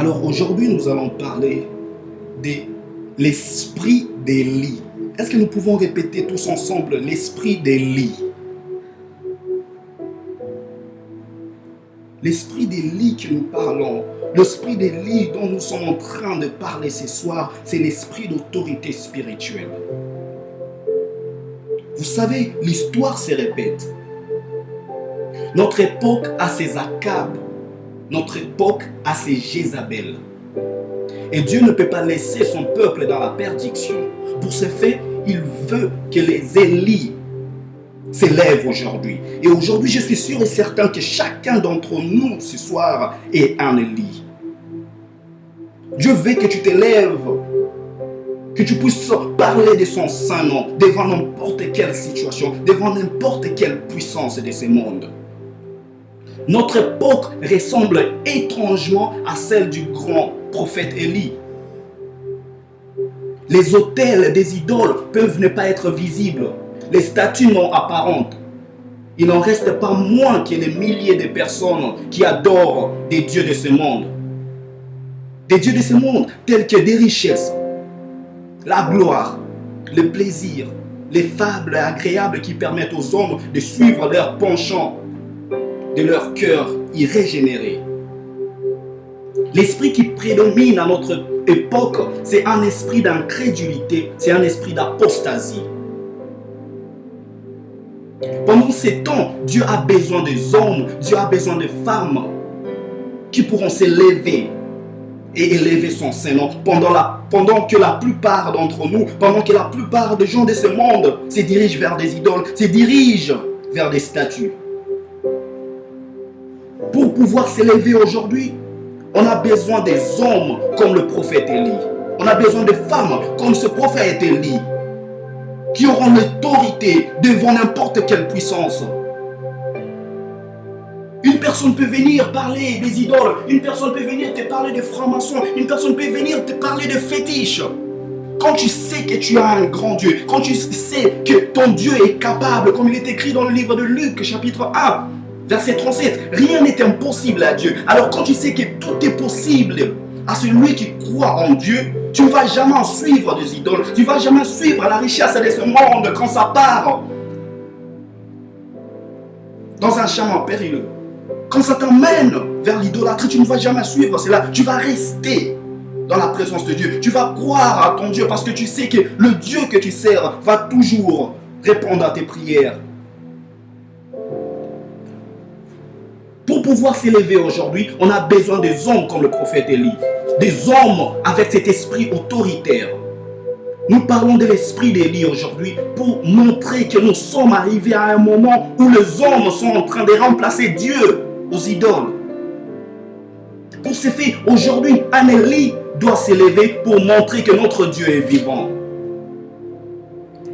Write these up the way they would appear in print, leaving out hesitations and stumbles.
Alors aujourd'hui, nous allons parler de l'esprit d'Élie. Est-ce que nous pouvons répéter tous ensemble l'esprit d'Élie? L'esprit d'Élie que nous parlons, l'esprit d'Élie dont nous sommes en train de parler ce soir, c'est l'esprit d'autorité spirituelle. Vous savez, l'histoire se répète. Notre époque a ses Akab, notre époque a ses Jézabel. Et Dieu ne peut pas laisser son peuple dans la perdition. Pour ce fait, il veut que les Élis s'élèvent aujourd'hui. Et aujourd'hui, je suis sûr et certain que chacun d'entre nous ce soir est un Élie. Dieu veut que tu t'élèves, que tu puisses parler de son saint nom devant n'importe quelle situation, devant n'importe quelle puissance de ce monde. Notre époque ressemble étrangement à celle du grand prophète Élie. Les autels des idoles peuvent ne pas être visibles, les statues non apparentes. Il n'en reste pas moins que les milliers de personnes qui adorent des dieux de ce monde. Des dieux de ce monde tels que des richesses, la gloire, le plaisir, les fables agréables qui permettent aux hommes de suivre leur penchant de leur cœur irrégénéré. L'esprit qui prédomine à notre époque, c'est un esprit d'incrédulité, c'est un esprit d'apostasie. Pendant ces temps, Dieu a besoin des hommes, Dieu a besoin de femmes qui pourront s'élever et élever son Saint-Nom pendant que la plupart d'entre nous, pendant que la plupart des gens de ce monde se dirigent vers des idoles, se dirigent vers des statues. Pour pouvoir s'élever aujourd'hui, on a besoin des hommes comme le prophète Élie. On a besoin de femmes comme ce prophète Élie, qui auront l'autorité devant n'importe quelle puissance. Une personne peut venir parler des idoles, une personne peut venir te parler de francs-maçons, une personne peut venir te parler de fétiches. Quand tu sais que tu as un grand Dieu, quand tu sais que ton Dieu est capable, comme il est écrit dans le livre de Luc, chapitre 1, verset 37, rien n'est impossible à Dieu. Alors quand tu sais que tout est possible à celui qui croit en Dieu, tu ne vas jamais suivre des idoles, tu ne vas jamais suivre la richesse de ce monde quand ça part dans un chemin périlleux. Quand ça t'emmène vers l'idolâtrie, tu ne vas jamais suivre cela. Tu vas rester dans la présence de Dieu. Tu vas croire à ton Dieu parce que tu sais que le Dieu que tu sers va toujours répondre à tes prières. Pour pouvoir s'élever aujourd'hui, on a besoin des hommes comme le prophète Élie. Des hommes avec cet esprit autoritaire. Nous parlons de l'esprit d'Élie aujourd'hui pour montrer que nous sommes arrivés à un moment où les hommes sont en train de remplacer Dieu aux idoles. Pour ce fait, aujourd'hui, un Élie doit s'élever pour montrer que notre Dieu est vivant.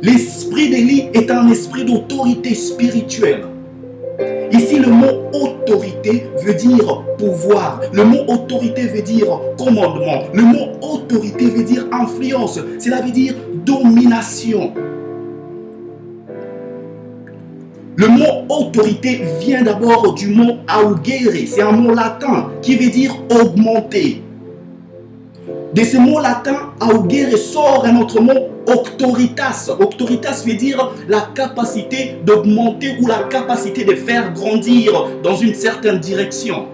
L'esprit d'Élie est un esprit d'autorité spirituelle. Ici, le mot autorité veut dire pouvoir. Le mot autorité veut dire commandement. Le mot autorité veut dire influence. Cela veut dire domination. Le mot autorité vient d'abord du mot augere. C'est un mot latin qui veut dire augmenter. De ce mot latin, augere, sort un autre mot, auctoritas. Auctoritas veut dire la capacité d'augmenter ou la capacité de faire grandir dans une certaine direction.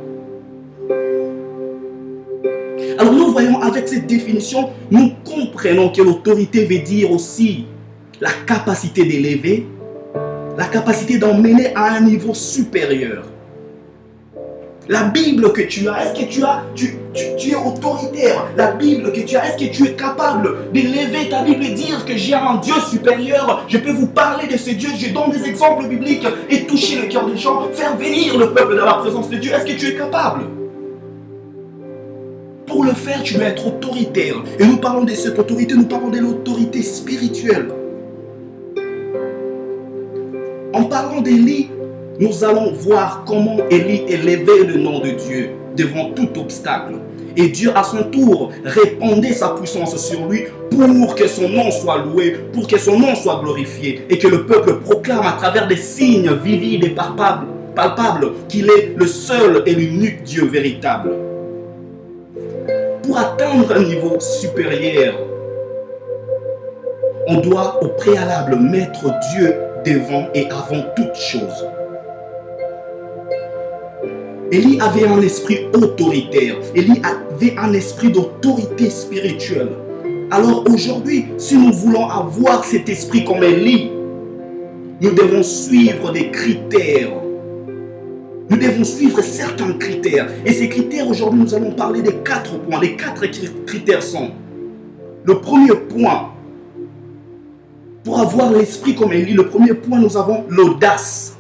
Alors nous voyons avec cette définition, nous comprenons que l'autorité veut dire aussi la capacité d'élever, la capacité d'emmener à un niveau supérieur. La Bible que tu as, est-ce que tu es autoritaire? La Bible que tu as, est-ce que tu es capable d'élever ta Bible et dire que j'ai un Dieu supérieur? Je peux vous parler de ce Dieu, je donne des exemples bibliques et toucher le cœur des gens, faire venir le peuple dans la présence de Dieu. Est-ce que tu es capable? Pour le faire, tu dois être autoritaire. Et nous parlons de cette autorité, nous parlons de l'autorité spirituelle. En parlant d'Élie, nous allons voir comment Élie élevait le nom de Dieu devant tout obstacle. Et Dieu, à son tour, répandait sa puissance sur lui pour que son nom soit loué, pour que son nom soit glorifié et que le peuple proclame à travers des signes vivides et palpables qu'il est le seul et l'unique Dieu véritable. pour atteindre un niveau supérieur, on doit au préalable mettre Dieu devant et avant toute chose. Élie avait un esprit autoritaire. Élie avait un esprit d'autorité spirituelle. Alors aujourd'hui, si nous voulons avoir cet esprit comme Élie, nous devons suivre des critères. Nous devons suivre certains critères. Et ces critères, aujourd'hui, nous allons parler des 4 points. Les 4 critères sont: le premier point, pour avoir l'esprit comme Élie, le premier point, nous avons l'audace.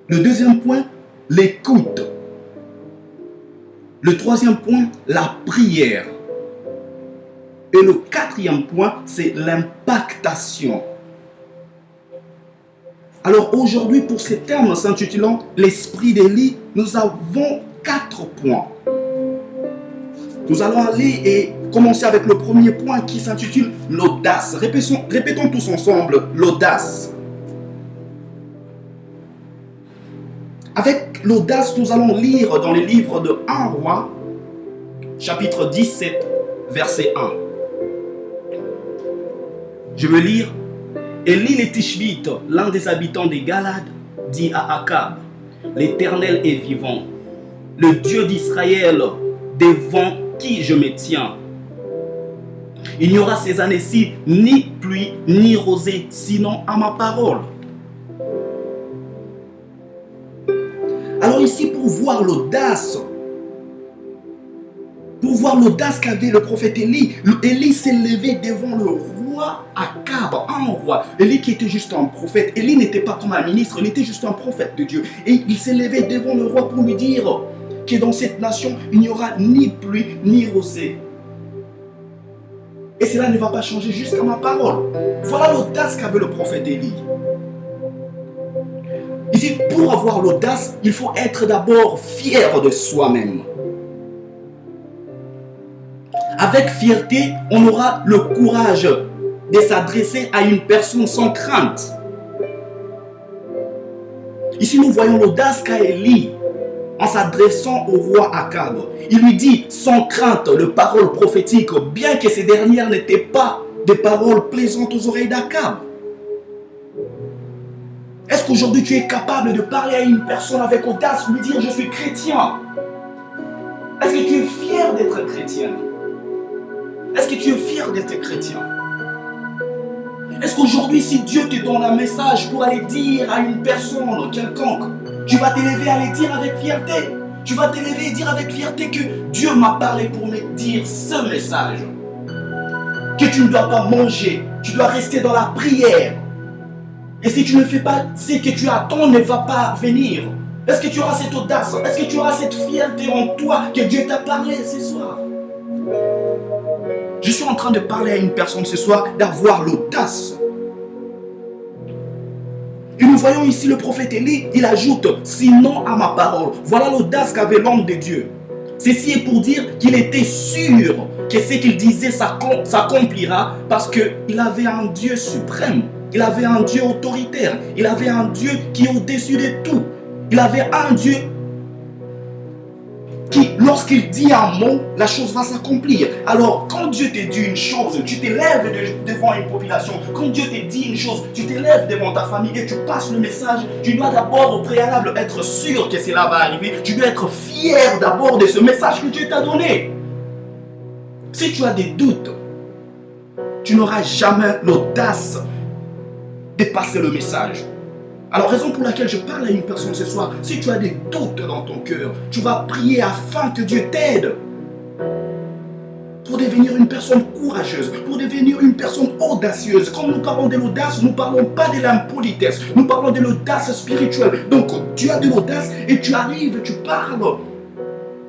Le deuxième point, l'écoute. Le troisième point, la prière. Et le quatrième point, c'est l'impactation. Alors aujourd'hui, pour ces termes s'intitulant l'esprit d'Élie, nous avons 4 points. Nous allons aller et commencer avec le premier point qui s'intitule l'audace. Répétons tous ensemble l'audace. Avec l'audace, nous allons lire dans les livres de 1 Roi, chapitre 17, verset 1. Je veux lire. Élie le Tishbite, l'un des habitants des Galades, dit à Akab: l'Éternel est vivant, le Dieu d'Israël, devant qui je me tiens. Il n'y aura ces années-ci ni pluie ni rosée, sinon à ma parole. Alors ici, pour voir l'audace qu'avait le prophète Élie, Élie s'est levé devant le roi Akab, un roi. Élie qui était juste un prophète. Élie n'était pas comme un ministre, il était juste un prophète de Dieu. Et il s'est levé devant le roi pour lui dire que dans cette nation, il n'y aura ni pluie ni rosée. Et cela ne va pas changer jusqu'à ma parole. Voilà l'audace qu'avait le prophète Élie. Ici, pour avoir l'audace, il faut être d'abord fier de soi-même. Avec fierté, on aura le courage de s'adresser à une personne sans crainte. Ici, nous voyons l'audace qu'a Élie en s'adressant au roi Akab. Il lui dit sans crainte les paroles prophétiques, bien que ces dernières n'étaient pas des paroles plaisantes aux oreilles d'Akab. Est-ce qu'aujourd'hui tu es capable de parler à une personne avec audace, lui dire je suis chrétien? Est-ce que tu es fier d'être chrétien? Est-ce que tu es fier d'être chrétien? Est-ce qu'aujourd'hui, si Dieu te donne un message pour aller dire à une personne quelconque, tu vas t'élever à le dire avec fierté? Tu vas t'élever et dire avec fierté que Dieu m'a parlé pour me dire ce message. Que tu ne dois pas manger, tu dois rester dans la prière. Et si tu ne fais pas ce que tu attends, ne va pas venir. Est-ce que tu auras cette audace? Est-ce que tu auras cette fierté en toi que Dieu t'a parlé ce soir? Je suis en train de parler à une personne ce soir d'avoir l'audace. Et nous voyons ici le prophète Élie, il ajoute « sinon à ma parole ». Voilà l'audace qu'avait l'homme de Dieu. Ceci est pour dire qu'il était sûr que ce qu'il disait s'accomplira parce qu'il avait un Dieu suprême. Il avait un Dieu autoritaire. Il avait un Dieu qui est au-dessus de tout. Il avait un Dieu qui, lorsqu'il dit un mot, la chose va s'accomplir. Alors, quand Dieu te dit une chose, tu t'élèves devant une population. Quand Dieu te dit une chose, tu t'élèves devant ta famille et tu passes le message. Tu dois d'abord au préalable être sûr que cela va arriver. Tu dois être fier d'abord de ce message que Dieu t'a donné. Si tu as des doutes, tu n'auras jamais l'audace de passer le message. Alors, raison pour laquelle je parle à une personne ce soir, si tu as des doutes dans ton cœur, tu vas prier afin que Dieu t'aide pour devenir une personne courageuse, pour devenir une personne audacieuse. Quand nous parlons de l'audace, nous ne parlons pas de l'impolitesse, nous parlons de l'audace spirituelle. Donc, tu as de l'audace et tu arrives, tu parles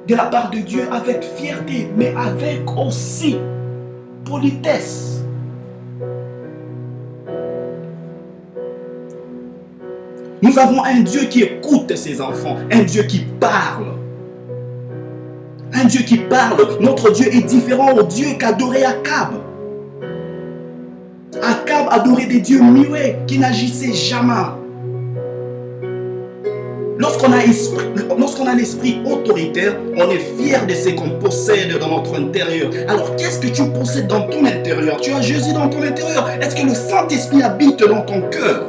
de la part de Dieu avec fierté, mais avec aussi politesse. Nous avons un Dieu qui écoute ses enfants, un Dieu qui parle. Un Dieu qui parle. Notre Dieu est différent au Dieu qu'adorait Akab. Akab adorait des dieux muets qui n'agissaient jamais. Lorsqu'on a l'esprit autoritaire, on est fier de ce qu'on possède dans notre intérieur. Alors, qu'est-ce que tu possèdes dans ton intérieur? Tu as Jésus dans ton intérieur. Est-ce que le Saint-Esprit habite dans ton cœur?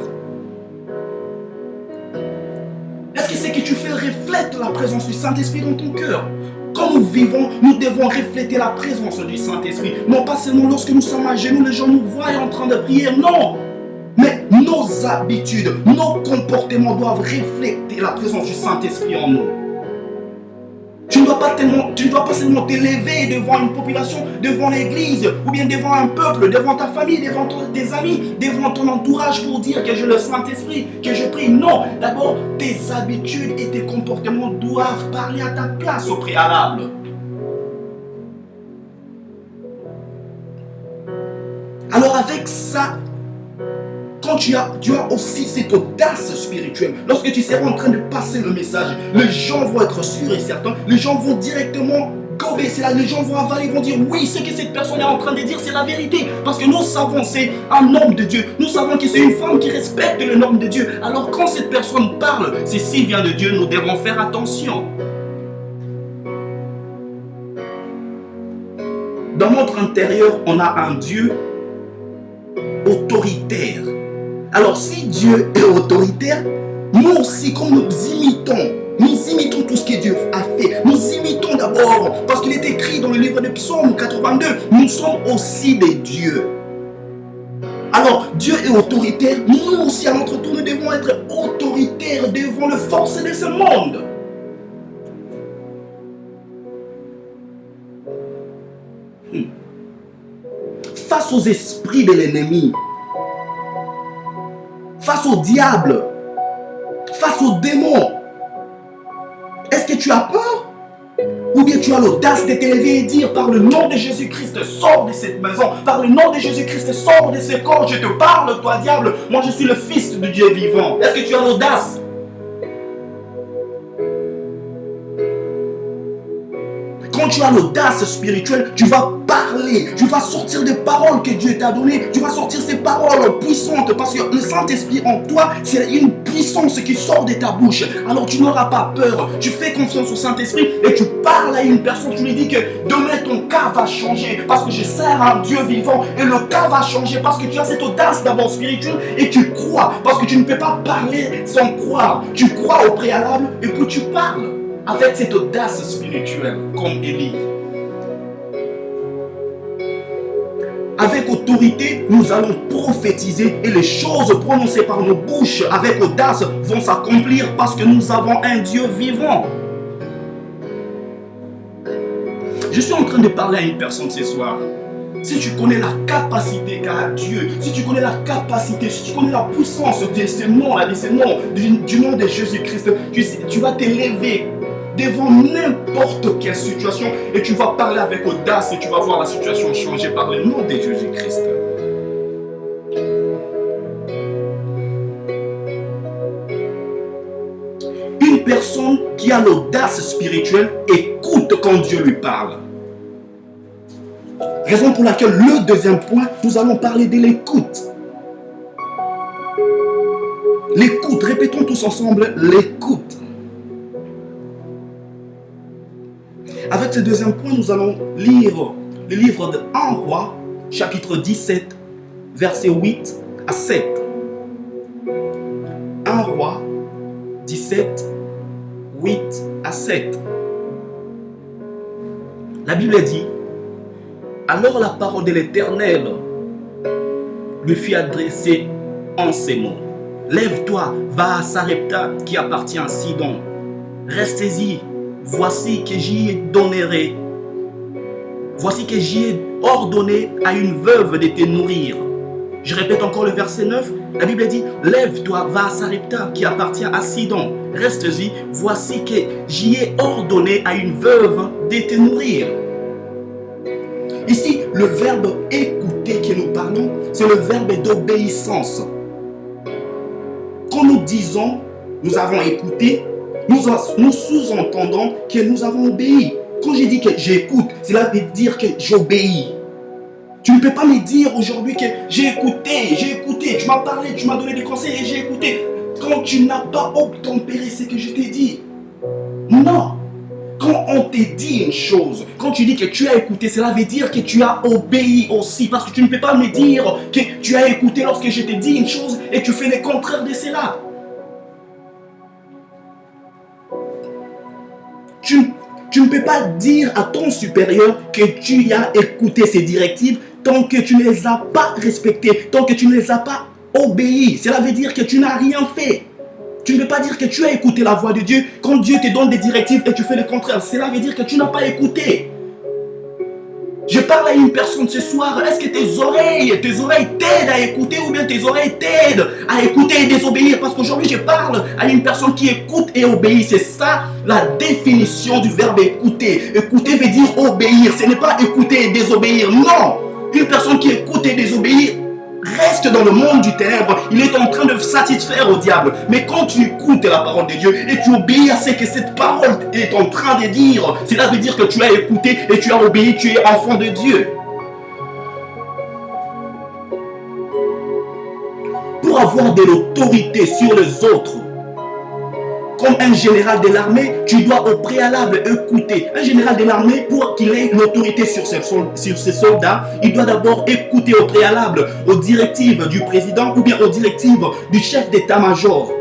Est-ce que ce que tu fais reflète la présence du Saint-Esprit dans ton cœur? Quand nous vivons, nous devons refléter la présence du Saint-Esprit. Non pas seulement lorsque nous sommes à genoux, les gens nous voient en train de prier. Non! Mais nos habitudes, nos comportements doivent refléter la présence du Saint-Esprit en nous. Tu ne dois pas seulement t'élever devant une population, devant l'église, ou bien devant un peuple, devant ta famille, devant tes amis, devant ton entourage pour dire que j'ai le Saint-Esprit, que je prie. Non, d'abord, tes habitudes et tes comportements doivent parler à ta place au préalable. Alors avec ça, quand tu as aussi cette audace spirituelle, lorsque tu seras en train de passer le message, les gens vont être sûrs et certains, les gens vont directement gober, c'est là, les gens vont avaler, vont dire oui, ce que cette personne est en train de dire, c'est la vérité. Parce que nous savons, c'est un homme de Dieu, nous savons que c'est une femme qui respecte le nom de Dieu. Alors quand cette personne parle, ceci vient de Dieu, nous devons faire attention. Dans notre intérieur, on a un Dieu autoritaire. Alors si Dieu est autoritaire, nous aussi, quand nous imitons tout ce que Dieu a fait. Nous imitons d'abord, parce qu'il est écrit dans le livre de Psaume 82, nous sommes aussi des dieux. Alors, Dieu est autoritaire, nous aussi à notre tour, nous devons être autoritaires devant le force de ce monde. Face aux esprits de l'ennemi, face au diable, face aux démons, est-ce que tu as peur? Ou bien tu as l'audace de t'élever et dire par le nom de Jésus-Christ, sors de cette maison, par le nom de Jésus-Christ, sors de ce corps, je te parle, toi diable, moi je suis le fils de Dieu vivant. Est-ce que tu as l'audace? Quand tu as l'audace spirituelle, tu vas parler, tu vas sortir des paroles que Dieu t'a données, tu vas sortir ces paroles puissantes parce que le Saint-Esprit en toi, c'est une puissance qui sort de ta bouche. Alors tu n'auras pas peur, tu fais confiance au Saint-Esprit et tu parles à une personne, tu lui dis que demain ton cas va changer parce que je sers un Dieu vivant et le cas va changer parce que tu as cette audace d'abord spirituelle et tu crois parce que tu ne peux pas parler sans croire. Tu crois au préalable et puis tu parles avec cette audace spirituelle comme Élie. Avec autorité, nous allons prophétiser et les choses prononcées par nos bouches avec audace vont s'accomplir parce que nous avons un Dieu vivant. Je suis en train de parler à une personne ce soir. Si tu connais la capacité qu'a Dieu, si tu connais la capacité, si tu connais la puissance de ce nom-là, du nom de Jésus-Christ, tu vas t'élever devant n'importe quelle situation et tu vas parler avec audace et tu vas voir la situation changer par le nom de Jésus-Christ. Une personne qui a l'audace spirituelle écoute quand Dieu lui parle. Raison pour laquelle le deuxième point, nous allons parler de l'écoute. L'écoute, répétons tous ensemble, l'écoute. Avec ce deuxième point, nous allons lire le livre de 1 Roi, chapitre 17, versets 8 à 7. 1 Roi 17, 8 à 7. La Bible dit: alors la parole de l'Éternel lui fut adressée en ces mots. Lève-toi, va à Sarepta qui appartient à Sidon. Restez-y. Voici que j'y donnerai. Voici que j'y ai ordonné à une veuve de te nourrir. Je répète encore le verset 9. La Bible dit: lève-toi, va à Sarepta qui appartient à Sidon. Reste-y. Voici que j'y ai ordonné à une veuve de te nourrir. Ici, le verbe écouter que nous parlons, c'est le verbe d'obéissance. Quand nous disons nous avons écouté, nous sous-entendons que nous avons obéi. Quand je dis que j'écoute, cela veut dire que j'obéis. Tu ne peux pas me dire aujourd'hui que j'ai écouté, tu m'as parlé, tu m'as donné des conseils et j'ai écouté. quand tu n'as pas obtempéré ce que je t'ai dit. Non. Quand on te dit une chose, quand tu dis que tu as écouté, cela veut dire que tu as obéi aussi. Parce que tu ne peux pas me dire que tu as écouté lorsque je t'ai dit une chose et tu fais le contraire de cela. Tu ne peux pas dire à ton supérieur que tu as écouté ses directives tant que tu ne les as pas respectées, tant que tu ne les as pas obéies. Cela veut dire que tu n'as rien fait. Tu ne peux pas dire que tu as écouté la voix de Dieu quand Dieu te donne des directives et tu fais le contraire. Cela veut dire que tu n'as pas écouté. Je parle à une personne ce soir. Est-ce que tes oreilles t'aident à écouter ou bien tes oreilles t'aident à écouter et désobéir? Parce qu'aujourd'hui, je parle à une personne qui écoute et obéit. C'est ça la définition du verbe écouter. Écouter veut dire obéir. Ce n'est pas écouter et désobéir. Non. Une personne qui écoute et désobéit reste dans le monde du ténèbre. Il est en train de satisfaire au diable. Mais quand tu écoutes la parole de Dieu et tu obéis à ce que cette parole est en train de dire, cela veut dire que tu as écouté et tu as obéi, tu es enfant de Dieu. Pour avoir de l'autorité sur les autres, comme un général de l'armée, tu dois au préalable écouter. Un général de l'armée, pour qu'il ait l'autorité sur ses soldats, il doit d'abord écouter au préalable aux directives du président ou bien aux directives du chef d'état-major.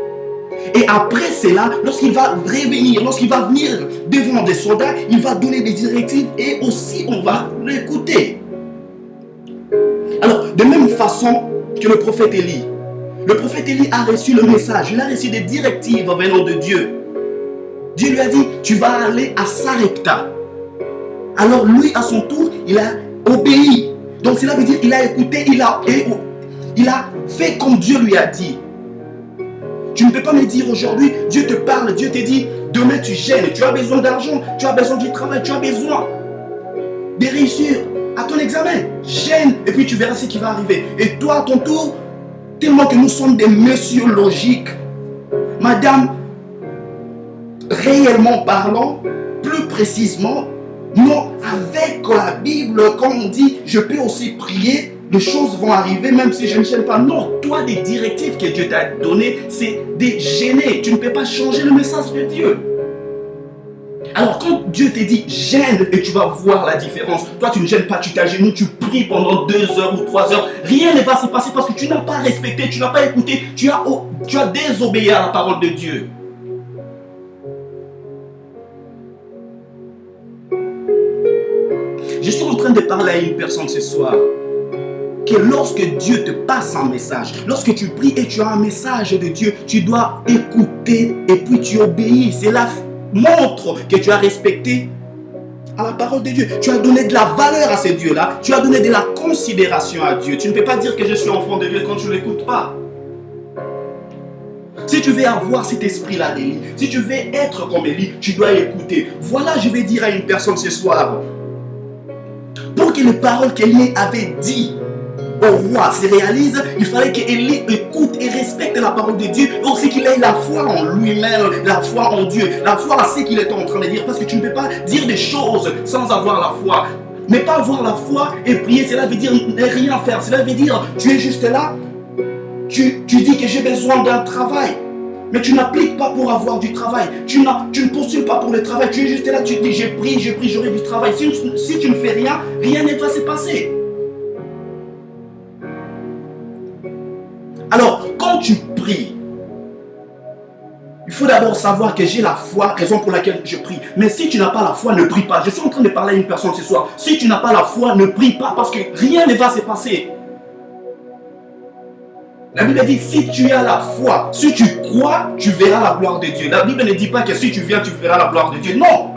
Et après cela, lorsqu'il va revenir, lorsqu'il va venir devant des soldats, il va donner des directives et aussi on va l'écouter. Alors, de même façon que le prophète Élie, a reçu le message, il a reçu des directives venant de Dieu. Dieu lui a dit, tu vas aller à Sarepta. Alors lui, à son tour, il a obéi. Donc cela veut dire qu'il a écouté, il a fait comme Dieu lui a dit. Tu ne peux pas me dire aujourd'hui, Dieu te parle, Dieu te dit, demain tu gênes, tu as besoin d'argent, tu as besoin du travail, tu as besoin de réussir à ton examen. Gêne et puis tu verras ce qui va arriver. Et toi, à ton tour, tellement que nous sommes des messieurs logiques. Madame, réellement parlant, plus précisément, non, avec la Bible, comme on dit, je peux aussi prier, les choses vont arriver même si je ne gêne pas. Non, toi, les directives que Dieu t'a données, c'est de gêner. Tu ne peux pas changer le message de Dieu. Alors quand Dieu te dit gêne et tu vas voir la différence, toi tu ne gênes pas, tu t'agenouilles, tu pries pendant 2 heures ou 3 heures, rien ne va se passer parce que tu n'as pas respecté, tu n'as pas écouté, tu as désobéi à la parole de Dieu. Je suis en train de parler à une personne ce soir que lorsque Dieu te passe un message, lorsque tu pries et tu as un message de Dieu, tu dois écouter et puis tu obéis. C'est la montre que tu as respecté à la parole de Dieu. Tu as donné de la valeur à ce Dieu-là. Tu as donné de la considération à Dieu. Tu ne peux pas dire que je suis enfant de Dieu quand tu ne l'écoutes pas. Si tu veux avoir cet esprit-là d'Élie, si tu veux être comme Élie, tu dois écouter. Voilà, je vais dire à une personne ce soir, pour que les paroles qu'Élie avait dit au roi se réalise, il fallait qu'Élie écoute et respecte la parole de Dieu, et aussi qu'il ait la foi en lui-même, la foi en Dieu, la foi à ce qu'il était en train de dire, parce que tu ne peux pas dire des choses sans avoir la foi. Mais pas avoir la foi et prier, cela veut dire ne rien faire, cela veut dire tu es juste là, tu dis que j'ai besoin d'un travail, mais tu n'appliques pas pour avoir du travail, tu ne postules pas pour le travail, tu es juste là, tu dis j'ai pris, j'aurai du travail. Si tu ne fais rien, rien ne va se passer. Alors, quand tu pries, il faut d'abord savoir que j'ai la foi, raison pour laquelle je prie. Mais si tu n'as pas la foi, ne prie pas. Je suis en train de parler à une personne ce soir. Si tu n'as pas la foi, ne prie pas parce que rien ne va se passer. La Bible dit, si tu as la foi, si tu crois, tu verras la gloire de Dieu. La Bible ne dit pas que si tu viens, tu verras la gloire de Dieu. Non.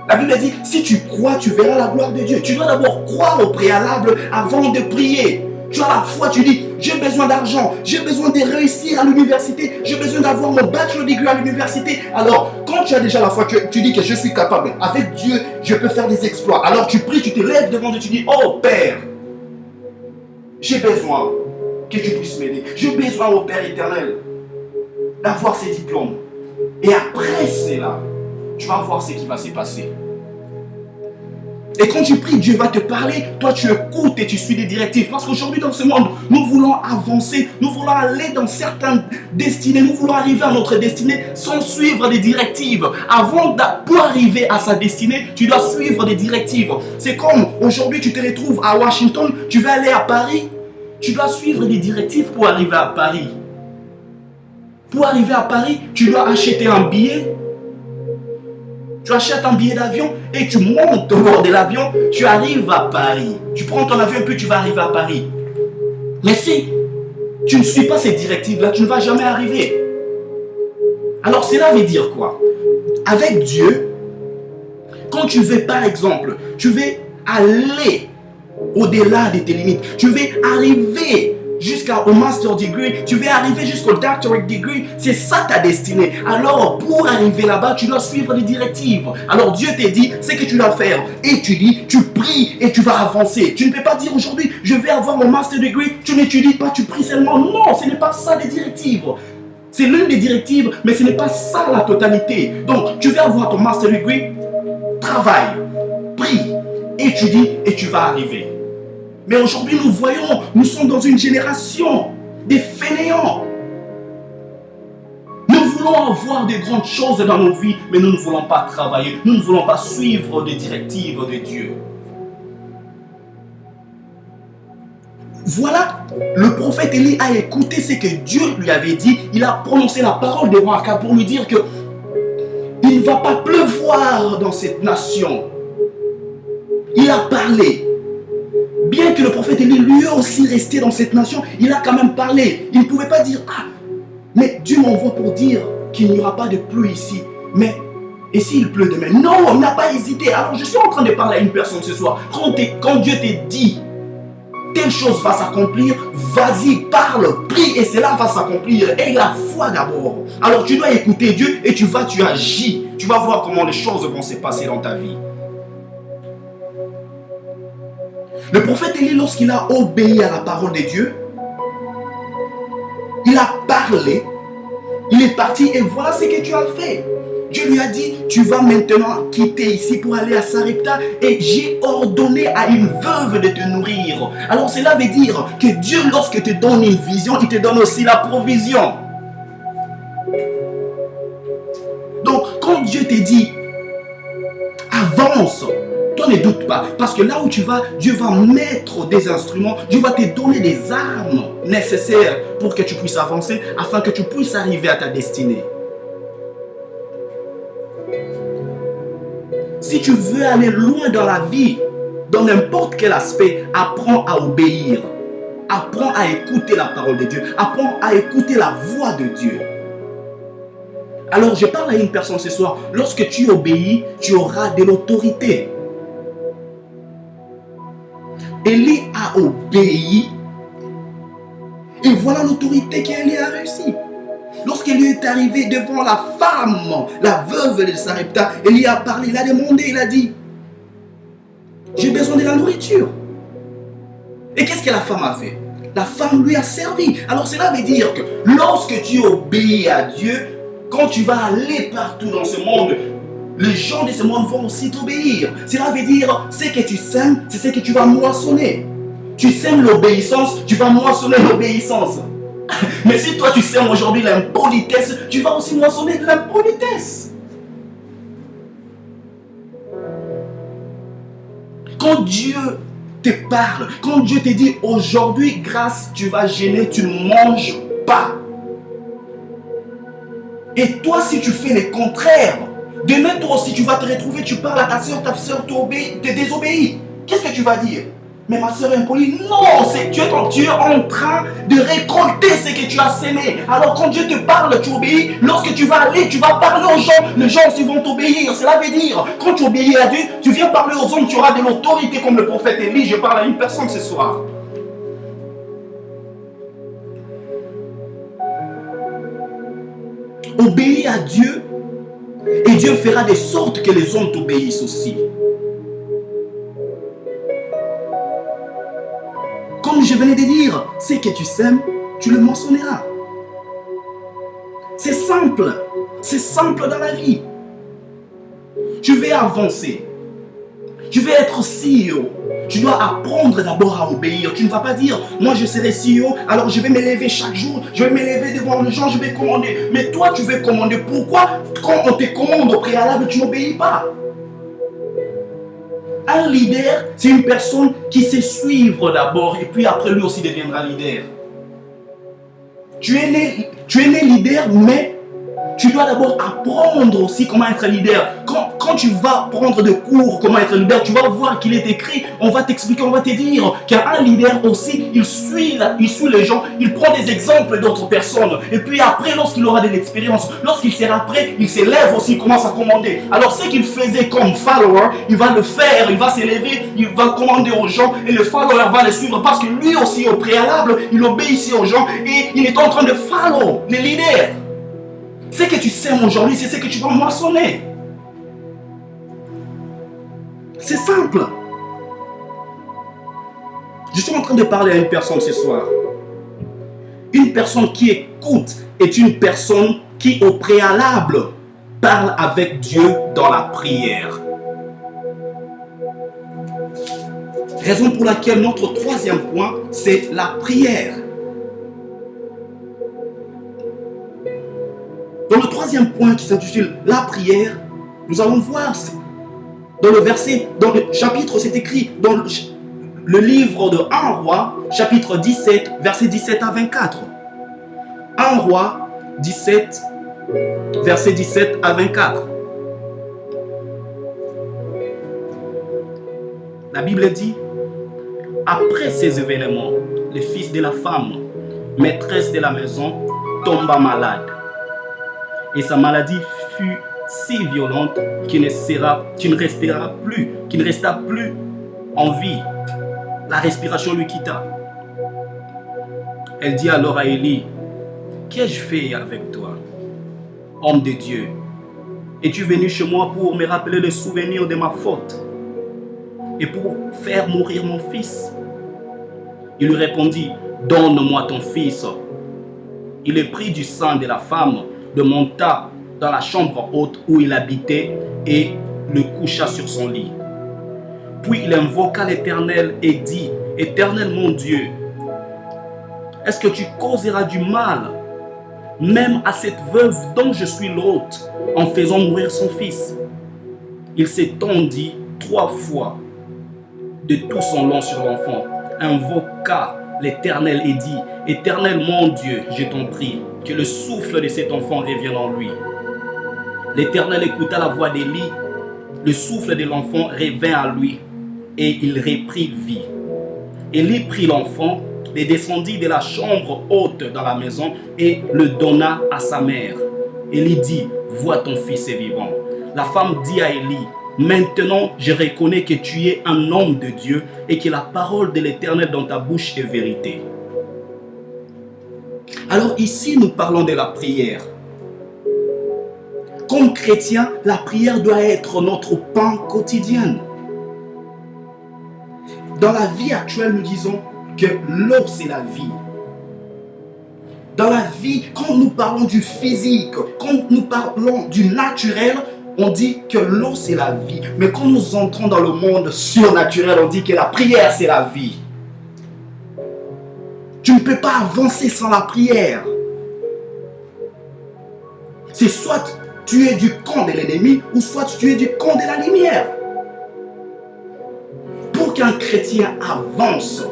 La Bible dit, si tu crois, tu verras la gloire de Dieu. Tu dois d'abord croire au préalable avant de prier. Tu as la foi, tu dis, j'ai besoin d'argent, j'ai besoin de réussir à l'université, j'ai besoin d'avoir mon bachelor degree à l'université. Alors, quand tu as déjà la foi, tu dis que je suis capable, avec Dieu, je peux faire des exploits. Alors tu pries, tu te lèves devant Dieu, tu dis, oh Père, j'ai besoin que tu puisses m'aider. J'ai besoin, au Père éternel, d'avoir ces diplômes. Et après cela, tu vas voir ce qui va se passer. Et quand tu pries, Dieu va te parler, toi tu écoutes et tu suis des directives. Parce qu'aujourd'hui dans ce monde, nous voulons avancer, nous voulons aller dans certaines destinées, nous voulons arriver à notre destinée sans suivre des directives. Pour arriver à sa destinée, tu dois suivre des directives. C'est comme aujourd'hui tu te retrouves à Washington, tu veux aller à Paris, tu dois suivre des directives pour arriver à Paris. Pour arriver à Paris, tu dois acheter un billet. Tu achètes un billet d'avion et tu montes au bord de l'avion, tu arrives à Paris. Tu prends ton avion et puis tu vas arriver à Paris. Mais si tu ne suis pas ces directives-là, tu ne vas jamais arriver. Alors cela veut dire quoi? Avec Dieu, quand tu veux par exemple, tu veux aller au-delà de tes limites, tu veux arriver jusqu'au master degree, tu veux arriver jusqu'au doctorate degree, c'est ça ta destinée. Alors, pour arriver là-bas, tu dois suivre les directives. Alors, Dieu te dit ce que tu dois faire. Étudie, tu pries et tu vas avancer. Tu ne peux pas dire aujourd'hui, je vais avoir mon master degree, tu n'étudies pas, tu pries seulement. Non, ce n'est pas ça les directives. C'est l'une des directives, mais ce n'est pas ça la totalité. Donc, tu veux avoir ton master degree, travaille, prie, étudie et tu vas arriver. Mais aujourd'hui, nous voyons, nous sommes dans une génération des fainéants. Nous voulons avoir des grandes choses dans nos vies, mais nous ne voulons pas travailler. Nous ne voulons pas suivre les directives de Dieu. Voilà, le prophète Élie a écouté ce que Dieu lui avait dit. Il a prononcé la parole devant Akab pour lui dire que il ne va pas pleuvoir dans cette nation. Il a parlé. Bien que le prophète Élie lui aussi resté dans cette nation, il a quand même parlé. Il ne pouvait pas dire, ah, mais Dieu m'envoie pour dire qu'il n'y aura pas de pluie ici. Mais, et s'il pleut demain? Non, il n'a pas hésité. Alors je suis en train de parler à une personne ce soir. Quand Dieu te dit, telle chose va s'accomplir, vas-y, parle, prie et cela va s'accomplir. Et la foi d'abord. Alors tu dois écouter Dieu et tu agis. Tu vas voir comment les choses vont se passer dans ta vie. Le prophète Élie, lorsqu'il a obéi à la parole de Dieu, il a parlé, il est parti et voilà ce que Dieu a fait. Dieu lui a dit, tu vas maintenant quitter ici pour aller à Sarepta et j'ai ordonné à une veuve de te nourrir. Alors cela veut dire que Dieu, lorsqu'il te donne une vision, il te donne aussi la provision. Donc quand Dieu te dit, avance, toi ne doute pas, parce que là où tu vas, Dieu va mettre des instruments, Dieu va te donner des armes nécessaires pour que tu puisses avancer, afin que tu puisses arriver à ta destinée. Si tu veux aller loin dans la vie, dans n'importe quel aspect, apprends à obéir. Apprends à écouter la parole de Dieu. Apprends à écouter la voix de Dieu. Alors je parle à une personne ce soir, lorsque tu obéis, tu auras de l'autorité. Élie a obéi et voilà l'autorité qu'Élie a réussi. Lorsqu'Élie est arrivé devant la femme, la veuve de Sarepta, Élie a parlé, il a demandé, il a dit, j'ai besoin de la nourriture. Et qu'est-ce que la femme a fait? La femme lui a servi. Alors cela veut dire que lorsque tu obéis à Dieu, quand tu vas aller partout dans ce monde, les gens de ce monde vont aussi t'obéir. Cela veut dire, ce que tu sèmes, c'est ce que tu vas moissonner. Tu sèmes l'obéissance, tu vas moissonner l'obéissance. Mais si toi tu sèmes aujourd'hui l'impolitesse, tu vas aussi moissonner de l'impolitesse. Quand Dieu te parle, quand Dieu te dit aujourd'hui, grâce, tu vas jeûner, tu ne manges pas. Et toi, si tu fais le contraire, demain toi aussi tu vas te retrouver, tu parles à ta soeur te désobéit. Qu'est-ce que tu vas dire? Mais ma soeur est impolie. Non, tu es en train de récolter ce que tu as sémé. Alors quand Dieu te parle, tu obéis. Lorsque tu vas aller, tu vas parler aux gens. Les gens aussi vont t'obéir. Cela veut dire, quand tu obéis à Dieu, tu viens parler aux hommes, tu auras de l'autorité comme le prophète Élie. Je parle à une personne ce soir. Obéis à Dieu et Dieu fera de sorte que les hommes t'obéissent aussi. Comme je venais de dire, ce que tu sèmes, tu le moissonneras. C'est simple dans la vie. Tu veux avancer. Tu veux être CEO. Tu dois apprendre d'abord à obéir. Tu ne vas pas dire, moi je serai CEO, alors je vais m'élever chaque jour, je vais m'élever devant les gens, je vais commander. Mais toi, tu veux commander. Pourquoi, quand on te commande au préalable, tu n'obéis pas? Un leader, c'est une personne qui sait suivre d'abord et puis après lui aussi deviendra leader. Tu es né leader, mais tu dois d'abord apprendre aussi comment être leader. Quand tu vas prendre des cours comment être leader, tu vas voir qu'il est écrit, on va t'expliquer, on va te dire qu'un leader aussi, il suit les gens, il prend des exemples d'autres personnes. Et puis après, lorsqu'il aura de l'expérience, lorsqu'il sera prêt, il s'élève aussi, il commence à commander. Alors ce qu'il faisait comme follower, il va le faire, il va s'élever, il va commander aux gens et le follower va le suivre parce que lui aussi au préalable, il obéissait aux gens et il est en train de follow les leaders. Ce que tu sèmes aujourd'hui, c'est ce que tu vas moissonner. C'est simple. Je suis en train de parler à une personne ce soir. Une personne qui écoute est une personne qui, au préalable, parle avec Dieu dans la prière. Raison pour laquelle notre troisième point, c'est la prière. Dans le troisième point qui s'intitule la prière, nous allons voir dans le verset, dans le chapitre, c'est écrit dans le livre de 1 Roi, chapitre 17, verset 17 à 24. 1 Roi 17, verset 17 à 24. La Bible dit, après ces événements, le fils de la femme, maîtresse de la maison, tomba malade. Et sa maladie fut si violente qu'il ne resta plus en vie. La respiration lui quitta. Elle dit alors à Élie, qu'ai-je fait avec toi, homme de Dieu? Es-tu venu chez moi pour me rappeler le souvenir de ma faute et pour faire mourir mon fils? Il lui répondit, donne-moi ton fils. Il est pris du sang de la femme, monta dans la chambre haute où il habitait et le coucha sur son lit. Puis il invoqua l'Éternel et dit, Éternel mon Dieu, est-ce que tu causeras du mal, même à cette veuve dont je suis l'hôte, en faisant mourir son fils? Il s'étendit 3 fois de tout son long sur l'enfant, invoqua l'Éternel et dit, Éternel mon Dieu, je t'en prie, que le souffle de cet enfant revienne en lui. L'Éternel écouta la voix d'Élie, le souffle de l'enfant revint à lui, et il reprit vie. Élie prit l'enfant, et descendit de la chambre haute dans la maison, et le donna à sa mère. Élie dit, vois ton fils est vivant. La femme dit à Élie, maintenant je reconnais que tu es un homme de Dieu, et que la parole de l'Éternel dans ta bouche est vérité. Alors ici, nous parlons de la prière. Comme chrétien, la prière doit être notre pain quotidien. Dans la vie actuelle, nous disons que l'eau, c'est la vie. Dans la vie, quand nous parlons du physique, quand nous parlons du naturel, on dit que l'eau, c'est la vie. Mais quand nous entrons dans le monde surnaturel, on dit que la prière, c'est la vie. Tu ne peux pas avancer sans la prière. C'est soit tu es du camp de l'ennemi, ou soit tu es du camp de la lumière. Pour qu'un chrétien avance,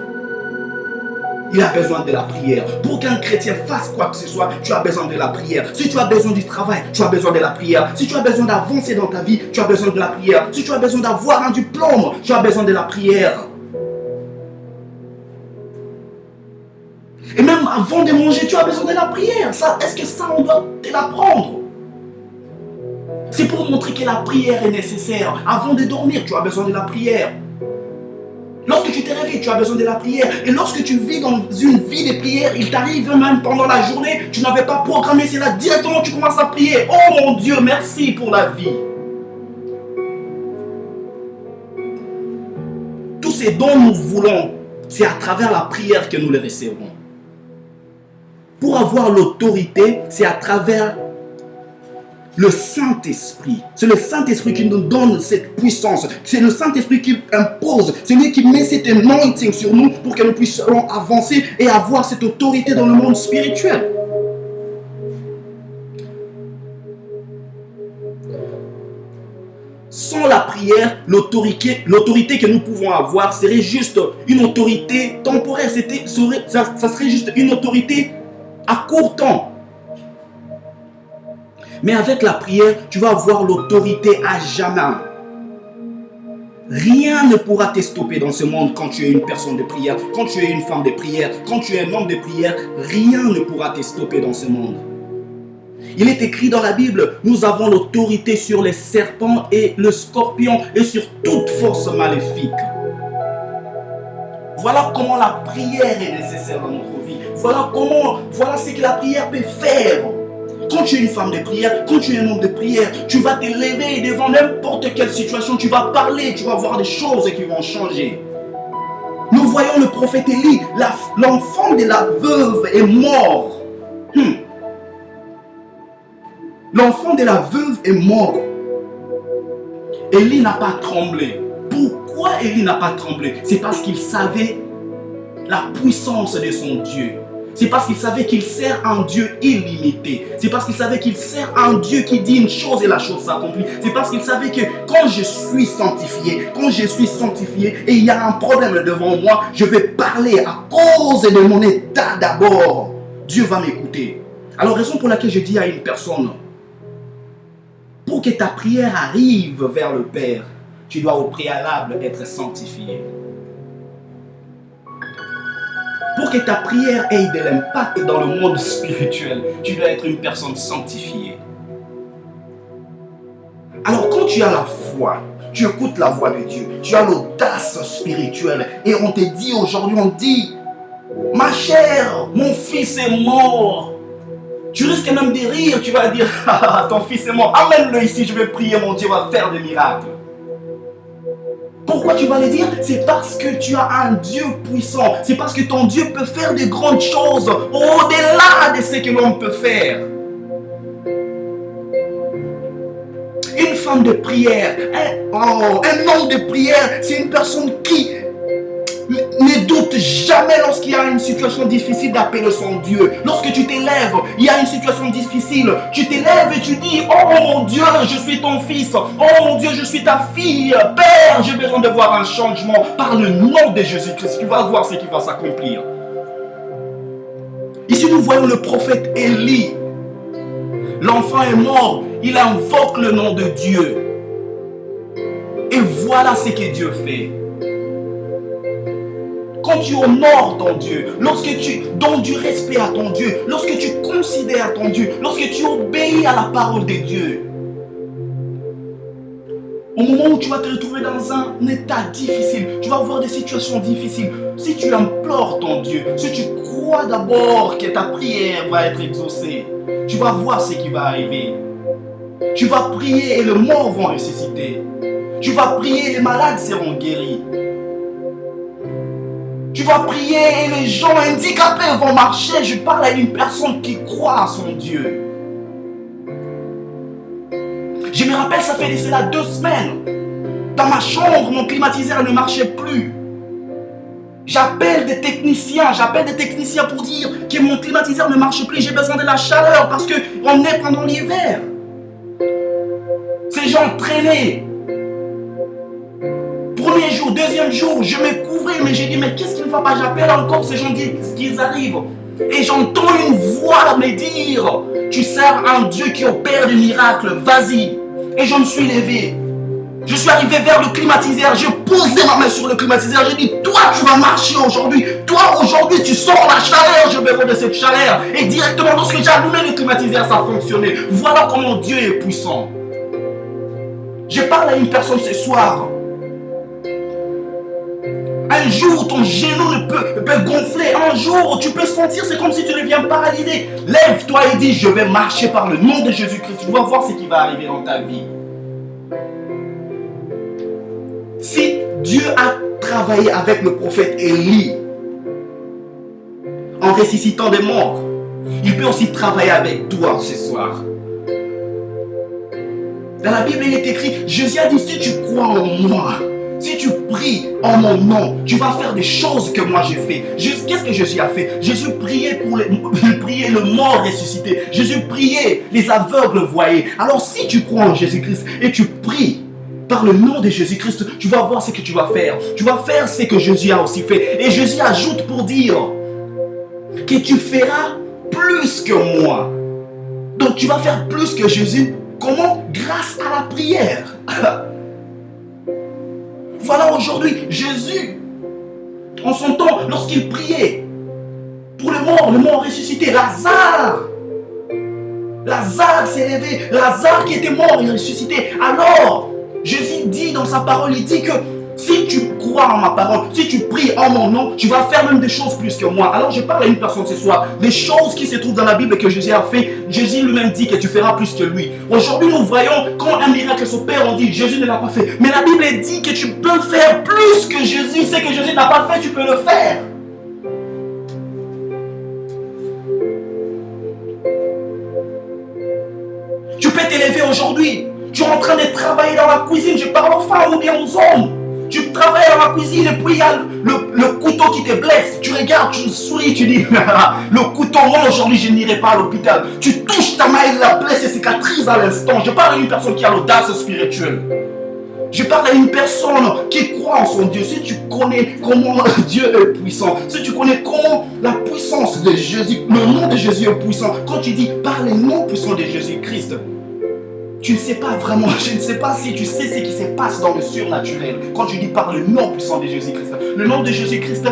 il a besoin de la prière. Pour qu'un chrétien fasse quoi que ce soit, tu as besoin de la prière. Si tu as besoin du travail, tu as besoin de la prière. Si tu as besoin d'avancer dans ta vie, tu as besoin de la prière. Si tu as besoin d'avoir un diplôme, tu as besoin de la prière. Et même avant de manger, tu as besoin de la prière. Est-ce que ça, on doit te l'apprendre? C'est pour montrer que la prière est nécessaire. Avant de dormir, tu as besoin de la prière. Lorsque tu te réveilles, tu as besoin de la prière. Et lorsque tu vis dans une vie de prière, il t'arrive même pendant la journée, tu n'avais pas programmé cela, directement tu commences à prier. Oh mon Dieu, merci pour la vie. Tout ce dont nous voulons, c'est à travers la prière que nous les recevons. Pour avoir l'autorité, c'est à travers le Saint-Esprit. C'est le Saint-Esprit qui nous donne cette puissance. C'est le Saint-Esprit qui impose. C'est lui qui met cette anointing sur nous pour que nous puissions avancer et avoir cette autorité dans le monde spirituel. Sans la prière, l'autorité que nous pouvons avoir serait juste une autorité temporaire. Ça serait juste une autorité à court temps. Mais avec la prière, tu vas avoir l'autorité à jamais. Rien ne pourra te stopper dans ce monde quand tu es une personne de prière, quand tu es une femme de prière, quand tu es un homme de prière. Rien ne pourra te stopper dans ce monde. Il est écrit dans la Bible, nous avons l'autorité sur les serpents et le scorpion et sur toute force maléfique. Voilà comment la prière est nécessaire dans notre vie. Voilà ce que la prière peut faire. Quand tu es une femme de prière, quand tu es un homme de prière, tu vas te lever devant n'importe quelle situation, tu vas parler, tu vas voir des choses qui vont changer. Nous voyons le prophète Élie, l'enfant de la veuve est mort. L'enfant de la veuve est mort. Élie n'a pas tremblé. Pourquoi Élie n'a pas tremblé? C'est parce qu'il savait la puissance de son Dieu. C'est parce qu'il savait qu'il sert un Dieu illimité. C'est parce qu'il savait qu'il sert un Dieu qui dit une chose et la chose s'accomplit. C'est parce qu'il savait que quand je suis sanctifié et il y a un problème devant moi, je vais parler à cause de mon état d'abord. Dieu va m'écouter. Alors, raison pour laquelle je dis à une personne, pour que ta prière arrive vers le Père, tu dois au préalable être sanctifié. Pour que ta prière ait de l'impact dans le monde spirituel, tu dois être une personne sanctifiée. Alors quand tu as la foi, tu écoutes la voix de Dieu, tu as l'audace spirituelle et on te dit aujourd'hui, on dit, ma chère, mon fils est mort. Tu risques même de rire, tu vas dire, ah, ton fils est mort, amène-le ici, je vais prier, mon Dieu va faire des miracles. Pourquoi tu vas le dire? C'est parce que tu as un Dieu puissant. C'est parce que ton Dieu peut faire de grandes choses au-delà de ce que l'homme peut faire. Une femme de prière, un homme de prière, c'est une personne qui ne doute jamais lorsqu'il y a une situation difficile d'appeler son Dieu. Lorsque tu t'élèves, il y a une situation difficile, tu t'élèves et tu dis, oh mon Dieu, je suis ton fils, oh mon Dieu, je suis ta fille, Père, j'ai besoin de voir un changement par le nom de Jésus-Christ. Tu vas voir ce qui va s'accomplir. Ici, nous voyons le prophète Élie. L'enfant est mort, il invoque le nom de Dieu. Et voilà ce que Dieu fait. Quand tu honores ton Dieu, lorsque tu donnes du respect à ton Dieu, lorsque tu considères ton Dieu, lorsque tu obéis à la parole de Dieu, au moment où tu vas te retrouver dans un état difficile, tu vas avoir des situations difficiles, si tu implores ton Dieu, si tu crois d'abord que ta prière va être exaucée, tu vas voir ce qui va arriver. Tu vas prier et les morts vont ressusciter. Tu vas prier et les malades seront guéris. Tu vas prier et les gens handicapés vont marcher. Je parle à une personne qui croit à son Dieu. Je me rappelle, ça fait de cela 2 semaines. Dans ma chambre, mon climatiseur ne marchait plus. J'appelle des techniciens pour dire que mon climatiseur ne marche plus. J'ai besoin de la chaleur parce qu'on est pendant l'hiver. Ces gens traînaient. Premier jour, deuxième jour, je me couvrais, mais j'ai dit, mais qu'est-ce qui ne va pas? J'appelle encore ces gens qu'ils arrivent. Et j'entends une voix me dire, tu sers un Dieu qui opère des miracles, vas-y. Et je me suis levé. Je suis arrivé vers le climatiseur, j'ai posé ma main sur le climatiseur, j'ai dit, toi tu vas marcher aujourd'hui. Toi aujourd'hui tu sors la chaleur, j'ai besoin de cette chaleur. Et directement lorsque j'ai allumé le climatiseur, ça a fonctionné. Voilà comment Dieu est puissant. Je parle à une personne ce soir. Un jour, ton genou peut gonfler. Un jour, tu peux sentir, c'est comme si tu deviens paralysé. Lève-toi et dis, je vais marcher par le nom de Jésus-Christ. Tu vas voir ce qui va arriver dans ta vie. Si Dieu a travaillé avec le prophète Élie en ressuscitant des morts, il peut aussi travailler avec toi ce soir. Dans la Bible, il est écrit, Jésus a dit, si tu crois en moi, si tu pries en mon nom, tu vas faire des choses que moi j'ai fait. Qu'est-ce que Jésus a fait? Jésus priait pour le mort ressuscité. Jésus priait, les aveugles voyaient. Alors si tu crois en Jésus-Christ et tu pries par le nom de Jésus-Christ, tu vas voir ce que tu vas faire. Tu vas faire ce que Jésus a aussi fait. Et Jésus ajoute pour dire que tu feras plus que moi. Donc tu vas faire plus que Jésus. Comment? Grâce à la prière. Voilà aujourd'hui, Jésus, en son temps, lorsqu'il priait pour le mort ressuscité, Lazare s'est levé, Lazare qui était mort et ressuscité. Alors, Jésus dit dans sa parole, il dit que si tu crois en ma parole, si tu pries en mon nom, tu vas faire même des choses plus que moi. Alors je parle à une personne ce soir, des choses qui se trouvent dans la Bible que Jésus a fait, Jésus lui-même dit que tu feras plus que lui. Aujourd'hui nous voyons quand un miracle s'opère, on dit Jésus ne l'a pas fait. Mais la Bible dit que tu peux faire plus que Jésus, ce que Jésus n'a pas fait, tu peux le faire. Tu peux t'élever aujourd'hui. Tu es en train de travailler dans la cuisine, je parle aux femmes ou bien aux hommes. Tu travailles dans la cuisine et puis il y a le couteau qui te blesse. Tu regardes, tu souris, tu dis le couteau, moi aujourd'hui je n'irai pas à l'hôpital. Tu touches ta main et la blesse et cicatrise à l'instant. Je parle à une personne qui a l'audace spirituelle. Je parle à une personne qui croit en son Dieu. Si tu connais comment Dieu est puissant, si tu connais comment la puissance de Jésus, le nom de Jésus est puissant, quand tu dis par le nom puissant de Jésus-Christ, tu ne sais pas vraiment, je ne sais pas si tu sais ce qui se passe dans le surnaturel. Quand tu dis par le nom puissant de Jésus-Christ, le nom de Jésus-Christ,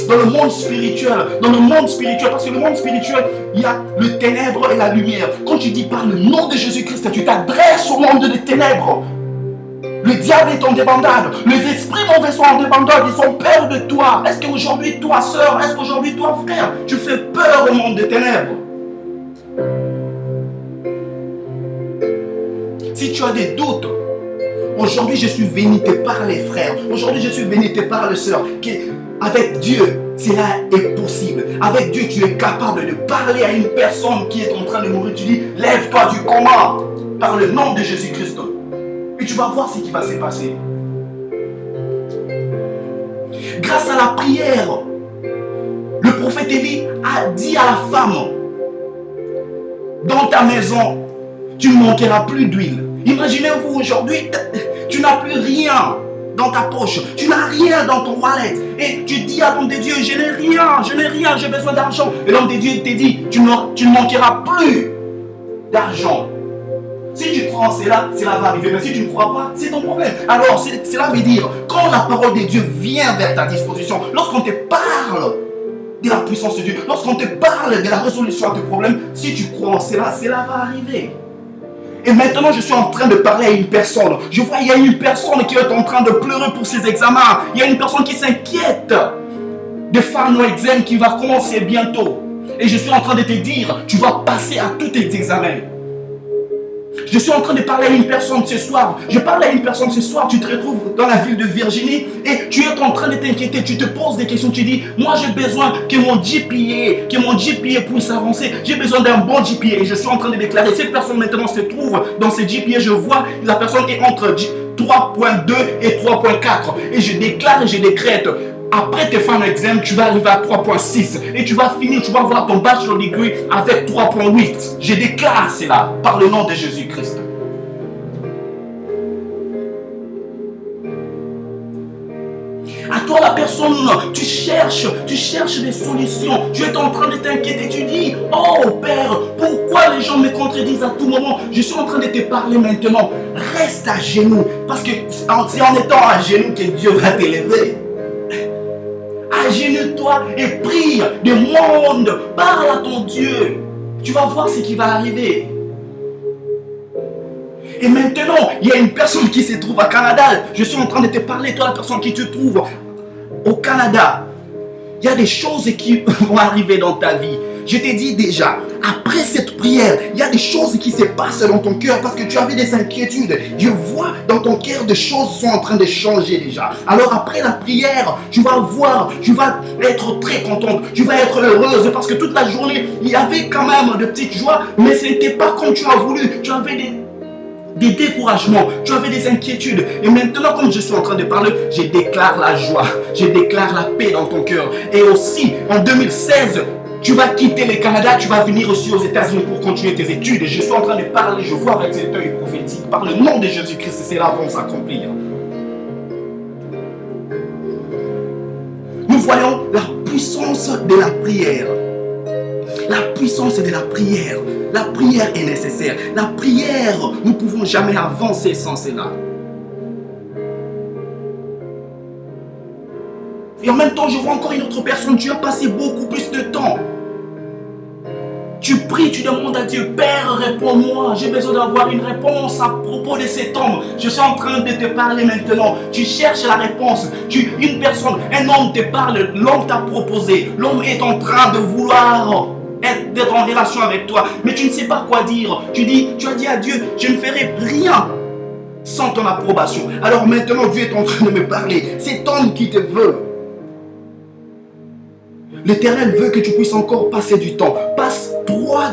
dans le monde spirituel, parce que le monde spirituel, il y a le ténèbre et la lumière. Quand tu dis par le nom de Jésus-Christ, tu t'adresses au monde des ténèbres. Le diable est en débandade. Les esprits mauvais sont en débandade. Ils ont peur de toi. Est-ce qu'aujourd'hui, toi, sœur, est-ce qu'aujourd'hui, toi, frère, tu fais peur au monde des ténèbres? Si tu as des doutes, aujourd'hui je suis venu te parler, frère. Aujourd'hui je suis venu te parler, sœur. Avec Dieu, cela est possible. Avec Dieu, tu es capable de parler à une personne qui est en train de mourir. Tu dis, lève-toi du coma par le nom de Jésus-Christ. Et tu vas voir ce qui va se passer. Grâce à la prière, le prophète Élie a dit à la femme, dans ta maison, tu ne manqueras plus d'huile. Imaginez-vous aujourd'hui, tu n'as plus rien dans ta poche, tu n'as rien dans ton wallet. Et tu dis à l'homme de Dieu, je n'ai rien, j'ai besoin d'argent. Et l'homme de Dieu te dit, tu ne manqueras plus d'argent. Si tu crois en cela, cela va arriver. Mais si tu ne crois pas, c'est ton problème. Alors, cela veut dire, quand la parole de Dieu vient vers ta disposition, lorsqu'on te parle de la puissance de Dieu, lorsqu'on te parle de la résolution à tes problèmes, si tu crois en cela, cela va arriver. Et maintenant, je suis en train de parler à une personne. Je vois, il y a une personne qui est en train de pleurer pour ses examens. Il y a une personne qui s'inquiète de faire nos examens qui va commencer bientôt. Et je suis en train de te dire, tu vas passer à tous tes examens. Je suis en train de parler à une personne ce soir. Je parle à une personne ce soir. Tu te retrouves dans la ville de Virginie et tu es en train de t'inquiéter. Tu te poses des questions. Tu dis, moi j'ai besoin que mon GPA puisse avancer. J'ai besoin d'un bon GPA. Et je suis en train de déclarer. Cette personne maintenant se trouve dans ce GPA. Je vois la personne est entre 3.2 et 3.4. Et je déclare et je décrète. Après tes fins d'examen, tu vas arriver à 3.6 et tu vas finir, tu vas avoir ton bachelor degree avec 3.8. Je déclare cela par le nom de Jésus-Christ. À toi la personne, tu cherches des solutions. Tu es en train de t'inquiéter. Tu dis, oh Père, pourquoi les gens me contredisent à tout moment? Je suis en train de te parler maintenant. Reste à genoux. Parce que c'est en étant à genoux que Dieu va t'élever. Agenouille-toi et prie du monde. Parle à ton Dieu. Tu vas voir ce qui va arriver. Et maintenant, il y a une personne qui se trouve à Canada. Je suis en train de te parler, toi, la personne qui te trouve au Canada. Il y a des choses qui vont arriver dans ta vie. Je t'ai dit déjà, après cette prière, il y a des choses qui se passent dans ton cœur parce que tu avais des inquiétudes. Je vois dans ton cœur des choses sont en train de changer déjà. Alors après la prière, tu vas voir, tu vas être très contente, tu vas être heureuse parce que toute la journée, il y avait quand même de petites joies, mais ce n'était pas comme tu as voulu. Tu avais des découragements, tu avais des inquiétudes. Et maintenant, comme je suis en train de parler, je déclare la joie, je déclare la paix dans ton cœur. Et aussi, en 2016, tu vas quitter le Canada, tu vas venir aussi aux États-Unis pour continuer tes études. Et je suis en train de parler, je vois avec cet œil prophétique, par le nom de Jésus-Christ, cela va s'accomplir. Nous voyons la puissance de la prière. La puissance de la prière. La prière est nécessaire. La prière, nous ne pouvons jamais avancer sans cela. Et en même temps, je vois encore une autre personne. Tu as passé beaucoup plus de temps. Tu pries, tu demandes à Dieu, Père, réponds-moi. J'ai besoin d'avoir une réponse à propos de cet homme. Je suis en train de te parler maintenant. Tu cherches la réponse. Une personne, un homme te parle, l'homme t'a proposé. L'homme est en train de vouloir d'être en relation avec toi. Mais tu ne sais pas quoi dire. Tu as dit à Dieu, je ne ferai rien sans ton approbation. Alors maintenant, Dieu est en train de me parler. Cet homme qui te veut. L'Éternel veut que tu puisses encore passer du temps. Passe 3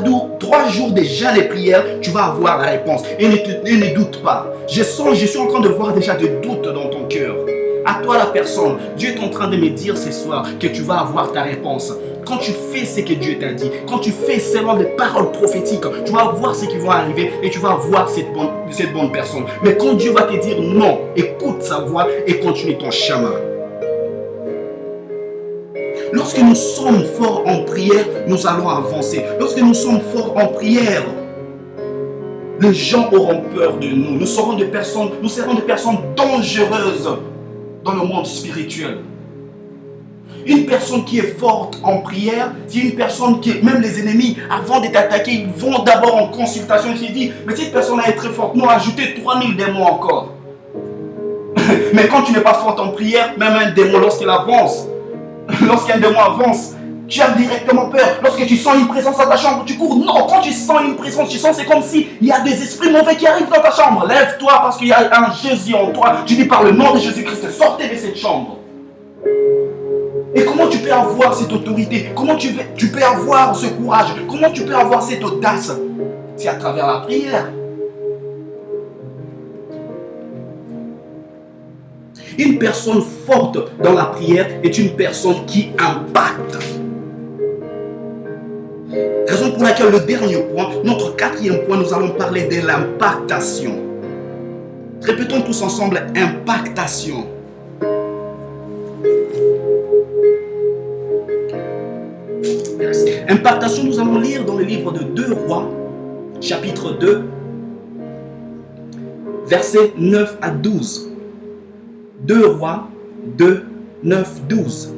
jours de jeûne et prière, tu vas avoir la réponse. Et ne doute pas. Je suis en train de voir déjà des doutes dans ton cœur. À toi la personne, Dieu est en train de me dire ce soir que tu vas avoir ta réponse. Quand tu fais ce que Dieu t'a dit, quand tu fais selon les paroles prophétiques, tu vas voir ce qui va arriver et tu vas voir cette bonne personne. Mais quand Dieu va te dire non, écoute sa voix et continue ton chemin. Lorsque nous sommes forts en prière, nous allons avancer. Lorsque nous sommes forts en prière, les gens auront peur de nous. Nous serons des personnes dangereuses dans le monde spirituel. Une personne qui est forte en prière, c'est une personne qui, même les ennemis, avant de t'attaquer, ils vont d'abord en consultation. Ils se disent, mais cette personne est très forte, nous ajoutez 3000 démons encore. Mais quand tu n'es pas forte en prière, même un démon, lorsqu'il avance, lorsqu'un démon avance, tu as directement peur. Lorsque tu sens une présence dans ta chambre, tu cours. Non, quand tu sens une présence, c'est comme s'il y a des esprits mauvais qui arrivent dans ta chambre. Lève-toi parce qu'il y a un Jésus en toi. Tu dis par le nom de Jésus-Christ, sortez de cette chambre. Et comment tu peux avoir cette autorité? Comment tu peux avoir ce courage? Comment tu peux avoir cette audace? C'est à travers la prière. Une personne forte dans la prière est une personne qui impacte. Raison pour laquelle le dernier point, notre 4e point, nous allons parler de l'impactation. Répétons tous ensemble, impactation. Merci. Impactation, nous allons lire dans le livre de 2 Rois, chapitre 2, versets 9 à 12. 2 Rois 2, 9, 12.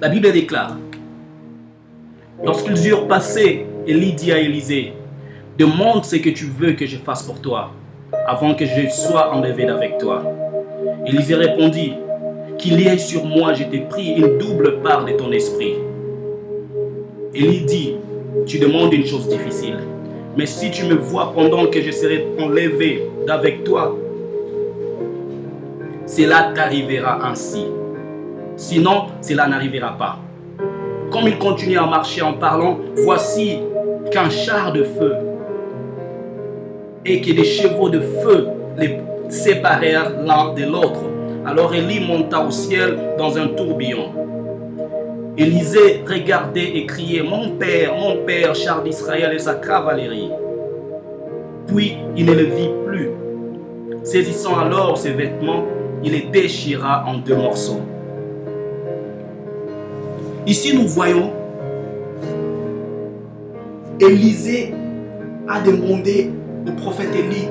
La Bible déclare, lorsqu'ils eurent passé, Élie dit à Élisée, demande ce que tu veux que je fasse pour toi, avant que je sois enlevé d'avec toi. Élisée répondit, qu'il y ait sur moi, je t'ai pris une double part de ton esprit. Élie dit, tu demandes une chose difficile, mais si tu me vois pendant que je serai enlevé d'avec toi, cela t'arrivera ainsi. Sinon, cela n'arrivera pas. Comme il continue à marcher en parlant, voici qu'un char de feu et que des chevaux de feu les séparèrent l'un de l'autre. Alors Élie monta au ciel dans un tourbillon. Élisée regardait et criait, mon père, char d'Israël et sa cavalerie. Puis il ne le vit plus. Saisissant alors ses vêtements, il les déchira en 2 morceaux. Ici, nous voyons Élisée a demandé au prophète Élie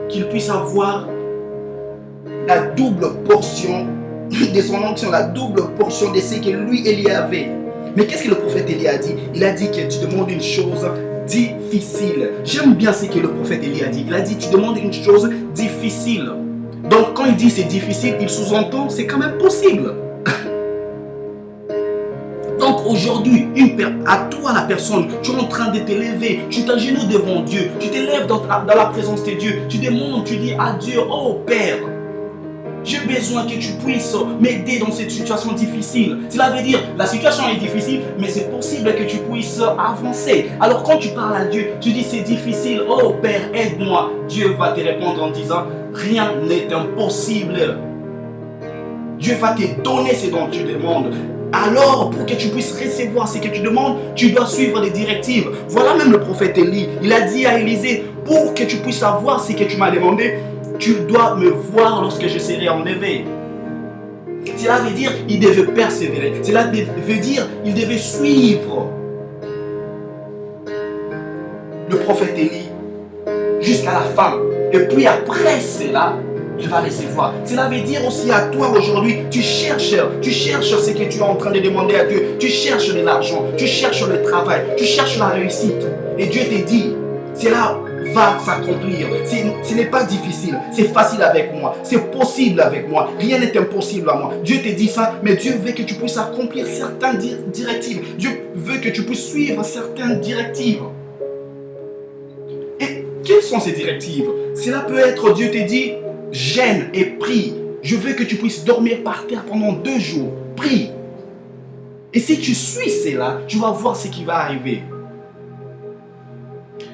qu'il puisse avoir la double portion de son onction, la double portion de ce que lui, Élie avait. Mais qu'est-ce que le prophète Élie a dit? Il a dit que tu demandes une chose difficile. J'aime bien ce que le prophète Élie a dit. Il a dit, tu demandes une chose difficile. Donc, quand il dit c'est difficile, il sous-entend c'est quand même possible. Donc, aujourd'hui, à toi la personne, tu es en train de te lever, tu t'agenouilles devant Dieu, tu te lèves dans la présence de Dieu, tu demandes, tu dis à Dieu, oh Père, J'ai besoin que tu puisses m'aider dans cette situation difficile. Cela veut dire, la situation est difficile, mais c'est possible que tu puisses avancer. Alors quand tu parles à Dieu, tu dis c'est difficile, oh Père, aide-moi. Dieu va te répondre en disant, rien n'est impossible. Dieu va te donner ce dont tu demandes. Alors, pour que tu puisses recevoir ce que tu demandes, tu dois suivre les directives. Voilà même le prophète Élie. Il a dit à Élisée, pour que tu puisses avoir ce que tu m'as demandé, tu dois me voir lorsque je serai enlevé. Cela veut dire qu'il devait persévérer. Cela veut dire qu'il devait suivre le prophète Élie jusqu'à la fin. Et puis après cela, il va recevoir. Cela veut dire aussi à toi aujourd'hui, tu cherches ce que tu es en train de demander à Dieu. Tu cherches de l'argent, tu cherches le travail, tu cherches la réussite. Et Dieu te dit, cela va s'accomplir. Ce n'est pas difficile, c'est facile avec moi, c'est possible avec moi. Rien n'est impossible à moi. Dieu te dit ça, mais Dieu veut que tu puisses accomplir certaines directives. Dieu veut que tu puisses suivre certaines directives. Et quelles sont ces directives? Cela peut être, Dieu te dit, gêne et prie. Je veux que tu puisses dormir par terre pendant 2 jours. Prie. Et si tu suis cela, tu vas voir ce qui va arriver.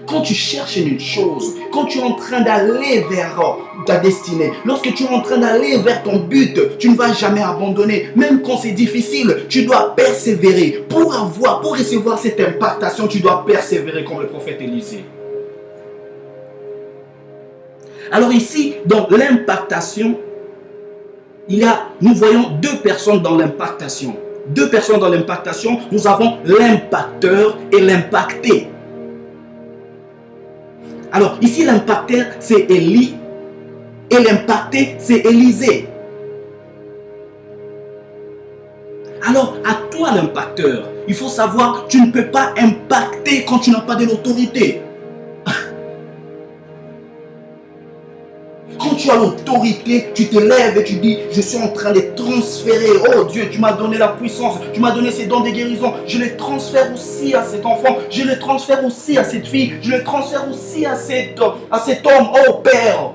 Quand tu cherches une chose, quand tu es en train d'aller vers ta destinée, lorsque tu es en train d'aller vers ton but, tu ne vas jamais abandonner. Même quand c'est difficile, tu dois persévérer. Pour recevoir cette impactation, tu dois persévérer comme le prophète Élisée. Alors ici, dans l'impactation, nous voyons 2 personnes dans l'impactation. 2 personnes dans l'impactation, nous avons l'impacteur et l'impacté. Alors ici, l'impacteur, c'est Élie et l'impacté, c'est Élisée. Alors, à toi l'impacteur, il faut savoir, tu ne peux pas impacter quand tu n'as pas de l'autorité. Quand tu as l'autorité, tu te lèves et tu dis, je suis en train de transférer. Oh Dieu, tu m'as donné la puissance, tu m'as donné ces dons de guérison. Je les transfère aussi à cet enfant, je les transfère aussi à cette fille, je les transfère aussi à cet homme. Oh Père,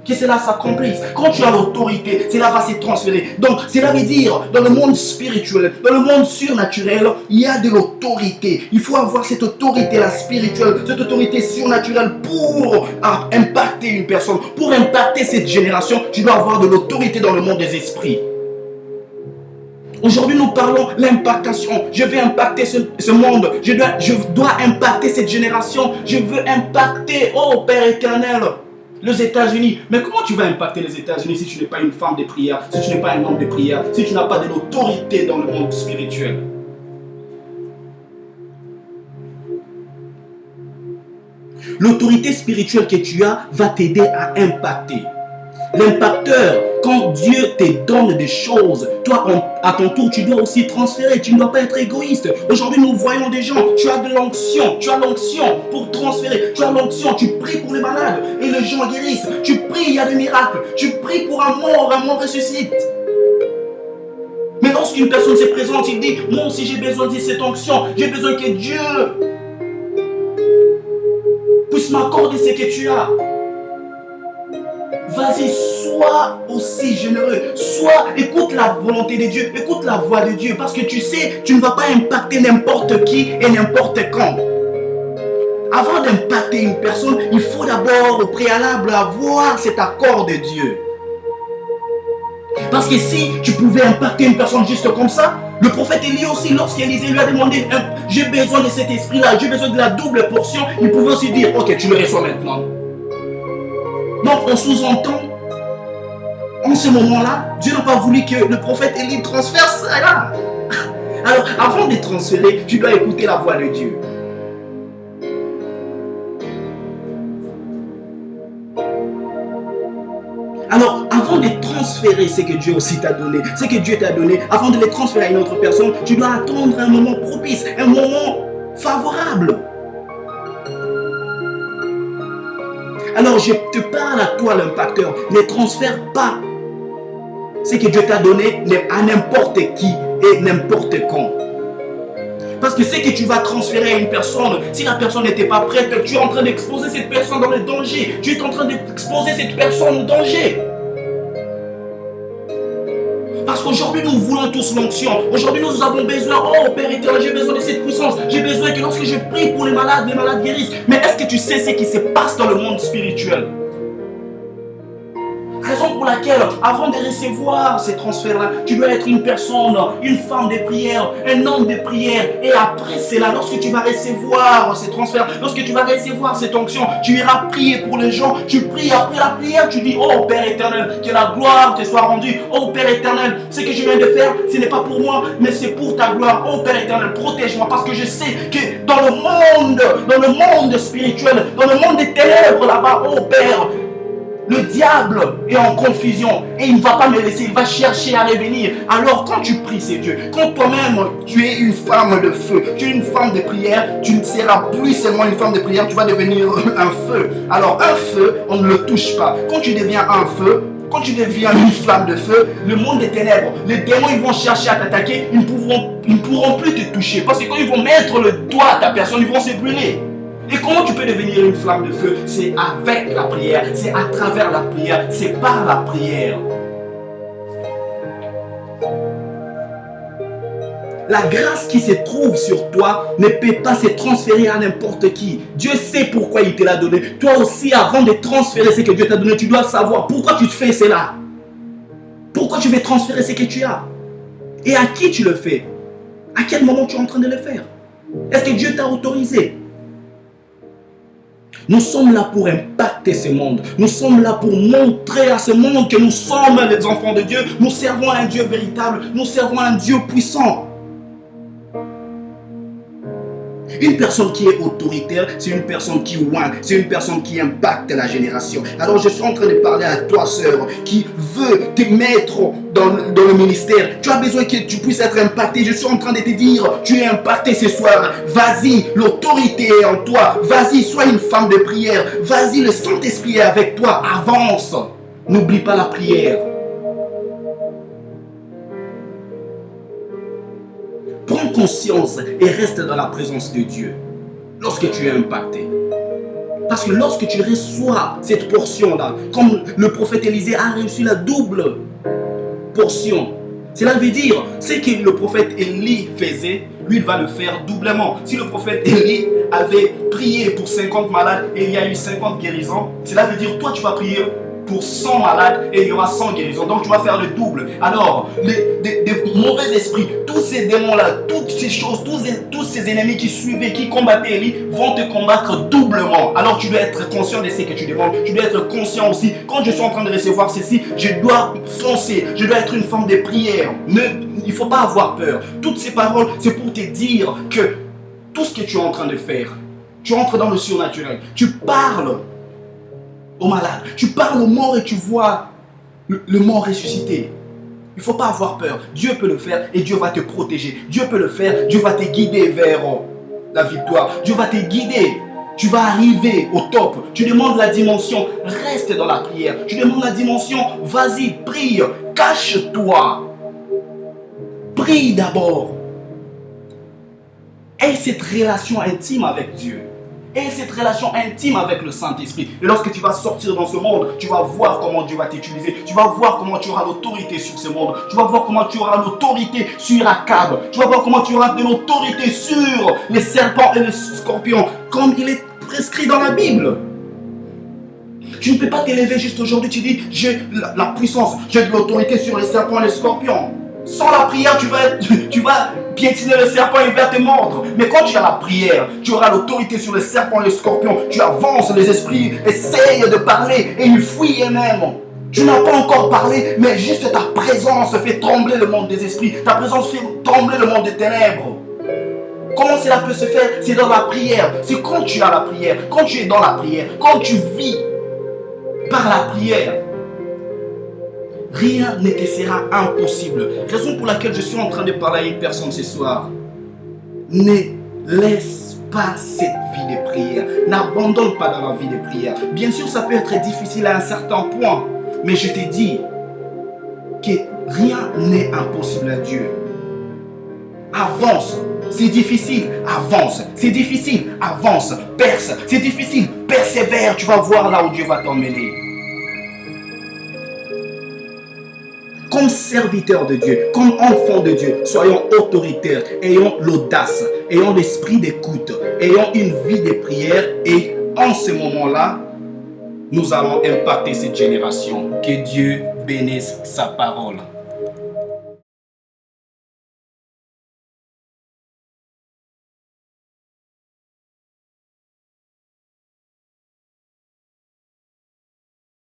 que cela s'accomplisse. Quand tu as l'autorité, cela va se transférer. Donc, cela veut dire, dans le monde spirituel, dans le monde surnaturel, il y a de l'autorité. Il faut avoir cette autorité-là spirituelle, cette autorité surnaturelle pour impacter une personne. Pour impacter cette génération, tu dois avoir de l'autorité dans le monde des esprits. Aujourd'hui, nous parlons de l'impactation. Je veux impacter ce monde. Je dois impacter cette génération. Je veux impacter, oh Père éternel, les États-Unis. Mais comment tu vas impacter les États-Unis si tu n'es pas une femme de prière, si tu n'es pas un homme de prière, si tu n'as pas de l'autorité dans le monde spirituel? L'autorité spirituelle que tu as va t'aider à impacter. L'impacteur, quand Dieu te donne des choses, toi, à ton tour, tu dois aussi transférer. Tu ne dois pas être égoïste. Aujourd'hui, nous voyons des gens, tu as de l'onction. Tu as l'onction pour transférer. Tu as l'onction, tu pries pour les malades et les gens guérissent. Tu pries, il y a des miracles. Tu pries pour un mort ressuscite. Mais lorsqu'une personne se présente, il dit, moi aussi j'ai besoin de cette onction. J'ai besoin que Dieu puisse m'accorder ce que tu as. Vas-y, sois aussi généreux. Écoute la volonté de Dieu. Écoute la voix de Dieu. Parce que tu sais, tu ne vas pas impacter n'importe qui et n'importe quand. Avant d'impacter une personne, il faut d'abord au préalable avoir cet accord de Dieu. Parce que si tu pouvais impacter une personne juste comme ça, le prophète Élie aussi, lorsqu'Élisée lui a demandé, j'ai besoin de cet esprit-là, j'ai besoin de la double portion, il pouvait aussi dire, ok, tu le reçois maintenant. Donc, on sous-entend, en ce moment-là, Dieu n'a pas voulu que le prophète Élie transfère cela. Alors, avant de transférer, tu dois écouter la voix de Dieu. Alors, avant de transférer ce que Dieu aussi t'a donné, ce que Dieu t'a donné, avant de les transférer à une autre personne, tu dois attendre un moment propice, un moment favorable. Alors je te parle à toi l'impacteur, ne transfère pas ce que Dieu t'a donné à n'importe qui et n'importe quand. Parce que ce que tu vas transférer à une personne, si la personne n'était pas prête, tu es en train d'exposer cette personne dans le danger. Tu es en train d'exposer cette personne au danger. Parce qu'aujourd'hui, nous voulons tous l'onction. Aujourd'hui, nous avons besoin, oh Père éternel, j'ai besoin de cette puissance. J'ai besoin que lorsque je prie pour les malades guérissent. Mais est-ce que tu sais ce qui se passe dans le monde spirituel? Raison pour laquelle, avant de recevoir ces transferts-là, tu dois être une personne, une femme de prière, un homme de prière. Et après cela, lorsque tu vas recevoir ces transferts, lorsque tu vas recevoir cette onction, tu iras prier pour les gens. Tu pries après la prière, tu dis, oh Père éternel, que la gloire te soit rendue. Oh Père éternel, ce que je viens de faire, ce n'est pas pour moi, mais c'est pour ta gloire. Oh Père éternel, protège-moi, parce que je sais que dans le monde spirituel, dans le monde des ténèbres là-bas, oh Père, le diable est en confusion et il ne va pas me laisser, il va chercher à revenir. Alors quand tu pries, c'est Dieu. Quand toi-même, tu es une femme de feu, tu es une femme de prière, tu ne seras plus seulement une femme de prière, tu vas devenir un feu. Alors un feu, on ne le touche pas. Quand tu deviens un feu, quand tu deviens une flamme de feu, le monde des ténèbres, les démons, ils vont chercher à t'attaquer, ils ne pourront plus te toucher. Parce que quand ils vont mettre le doigt à ta personne, ils vont se brûler. Et comment tu peux devenir une flamme de feu? C'est avec la prière, c'est à travers la prière, c'est par la prière. La grâce qui se trouve sur toi ne peut pas se transférer à n'importe qui. Dieu sait pourquoi il te l'a donné. Toi aussi, avant de transférer ce que Dieu t'a donné, tu dois savoir pourquoi tu te fais cela. Pourquoi tu veux transférer ce que tu as? Et à qui tu le fais? À quel moment tu es en train de le faire? Est-ce que Dieu t'a autorisé? Nous sommes là pour impacter ce monde. Nous sommes là pour montrer à ce monde que nous sommes les enfants de Dieu. Nous servons à un Dieu véritable. Nous servons à un Dieu puissant. Une personne qui est autoritaire, c'est une personne qui oint, c'est une personne qui impacte la génération. Alors je suis en train de parler à toi, sœur, qui veut te mettre dans le ministère. Tu as besoin que tu puisses être impacté. Je suis en train de te dire, tu es impacté ce soir. Vas-y, l'autorité est en toi. Vas-y, sois une femme de prière. Vas-y, le Saint-Esprit est avec toi. Avance. N'oublie pas la prière. Prends conscience et reste dans la présence de Dieu lorsque tu es impacté. Parce que lorsque tu reçois cette portion-là, comme le prophète Élisée a reçu la double portion, cela veut dire ce que le prophète Élie faisait, lui il va le faire doublement. Si le prophète Élie avait prié pour 50 malades et il y a eu 50 guérisons, cela veut dire toi tu vas prier pour 100 malades et il y aura 100 guérisons. Donc tu vas faire le double. Alors, des mauvais esprits, tous ces démons-là, toutes ces choses, tous ces ennemis qui suivaient, qui combattaient Élie, vont te combattre doublement. Alors tu dois être conscient de ce que tu demandes. Tu dois être conscient aussi. Quand je suis en train de recevoir ceci, je dois foncer. Je dois être une femme de prière. Il ne faut pas avoir peur. Toutes ces paroles, c'est pour te dire que tout ce que tu es en train de faire, tu entres dans le surnaturel. Tu parles aux malades, tu parles aux morts et tu vois le mort ressuscité. Il ne faut pas avoir peur. Dieu peut le faire et Dieu va te protéger. Dieu peut le faire, Dieu va te guider vers la victoire. Dieu va te guider. Tu vas arriver au top. Tu demandes la dimension, reste dans la prière. Tu demandes la dimension, vas-y, prie, cache-toi. Prie d'abord. Aie cette relation intime avec Dieu. Et cette relation intime avec le Saint-Esprit. Et lorsque tu vas sortir dans ce monde, tu vas voir comment Dieu va t'utiliser. Tu vas voir comment tu auras l'autorité sur ce monde. Tu vas voir comment tu auras l'autorité sur Akab. Tu vas voir comment tu auras de l'autorité sur les serpents et les scorpions. Comme il est prescrit dans la Bible. Tu ne peux pas t'élever juste aujourd'hui. Tu dis, j'ai la puissance, j'ai de l'autorité sur les serpents et les scorpions. Sans la prière, tu vas piétiner le serpent et il va te mordre. Mais quand tu as la prière, tu auras l'autorité sur les serpents et les scorpions. Tu avances, les esprits essayent de parler et ils fuient eux-mêmes. Tu n'as pas encore parlé, mais juste ta présence fait trembler le monde des esprits. Ta présence fait trembler le monde des ténèbres. Comment cela peut se faire? C'est dans la prière. C'est quand tu as la prière, quand tu es dans la prière, quand tu vis par la prière. Rien ne te sera impossible. Raison pour laquelle je suis en train de parler à une personne ce soir. Ne laisse pas cette vie de prière. N'abandonne pas dans la vie de prière. Bien sûr, ça peut être difficile à un certain point. Mais je te dis que rien n'est impossible à Dieu. Avance. C'est difficile. Avance. C'est difficile. Avance. Perce. C'est difficile. Persévère. Tu vas voir là où Dieu va t'emmener. comme serviteurs de Dieu, comme enfants de Dieu, soyons autoritaires, ayons l'audace, ayons l'esprit d'écoute, ayons une vie de prière et en ce moment-là, nous allons impacter cette génération. Que Dieu bénisse sa parole.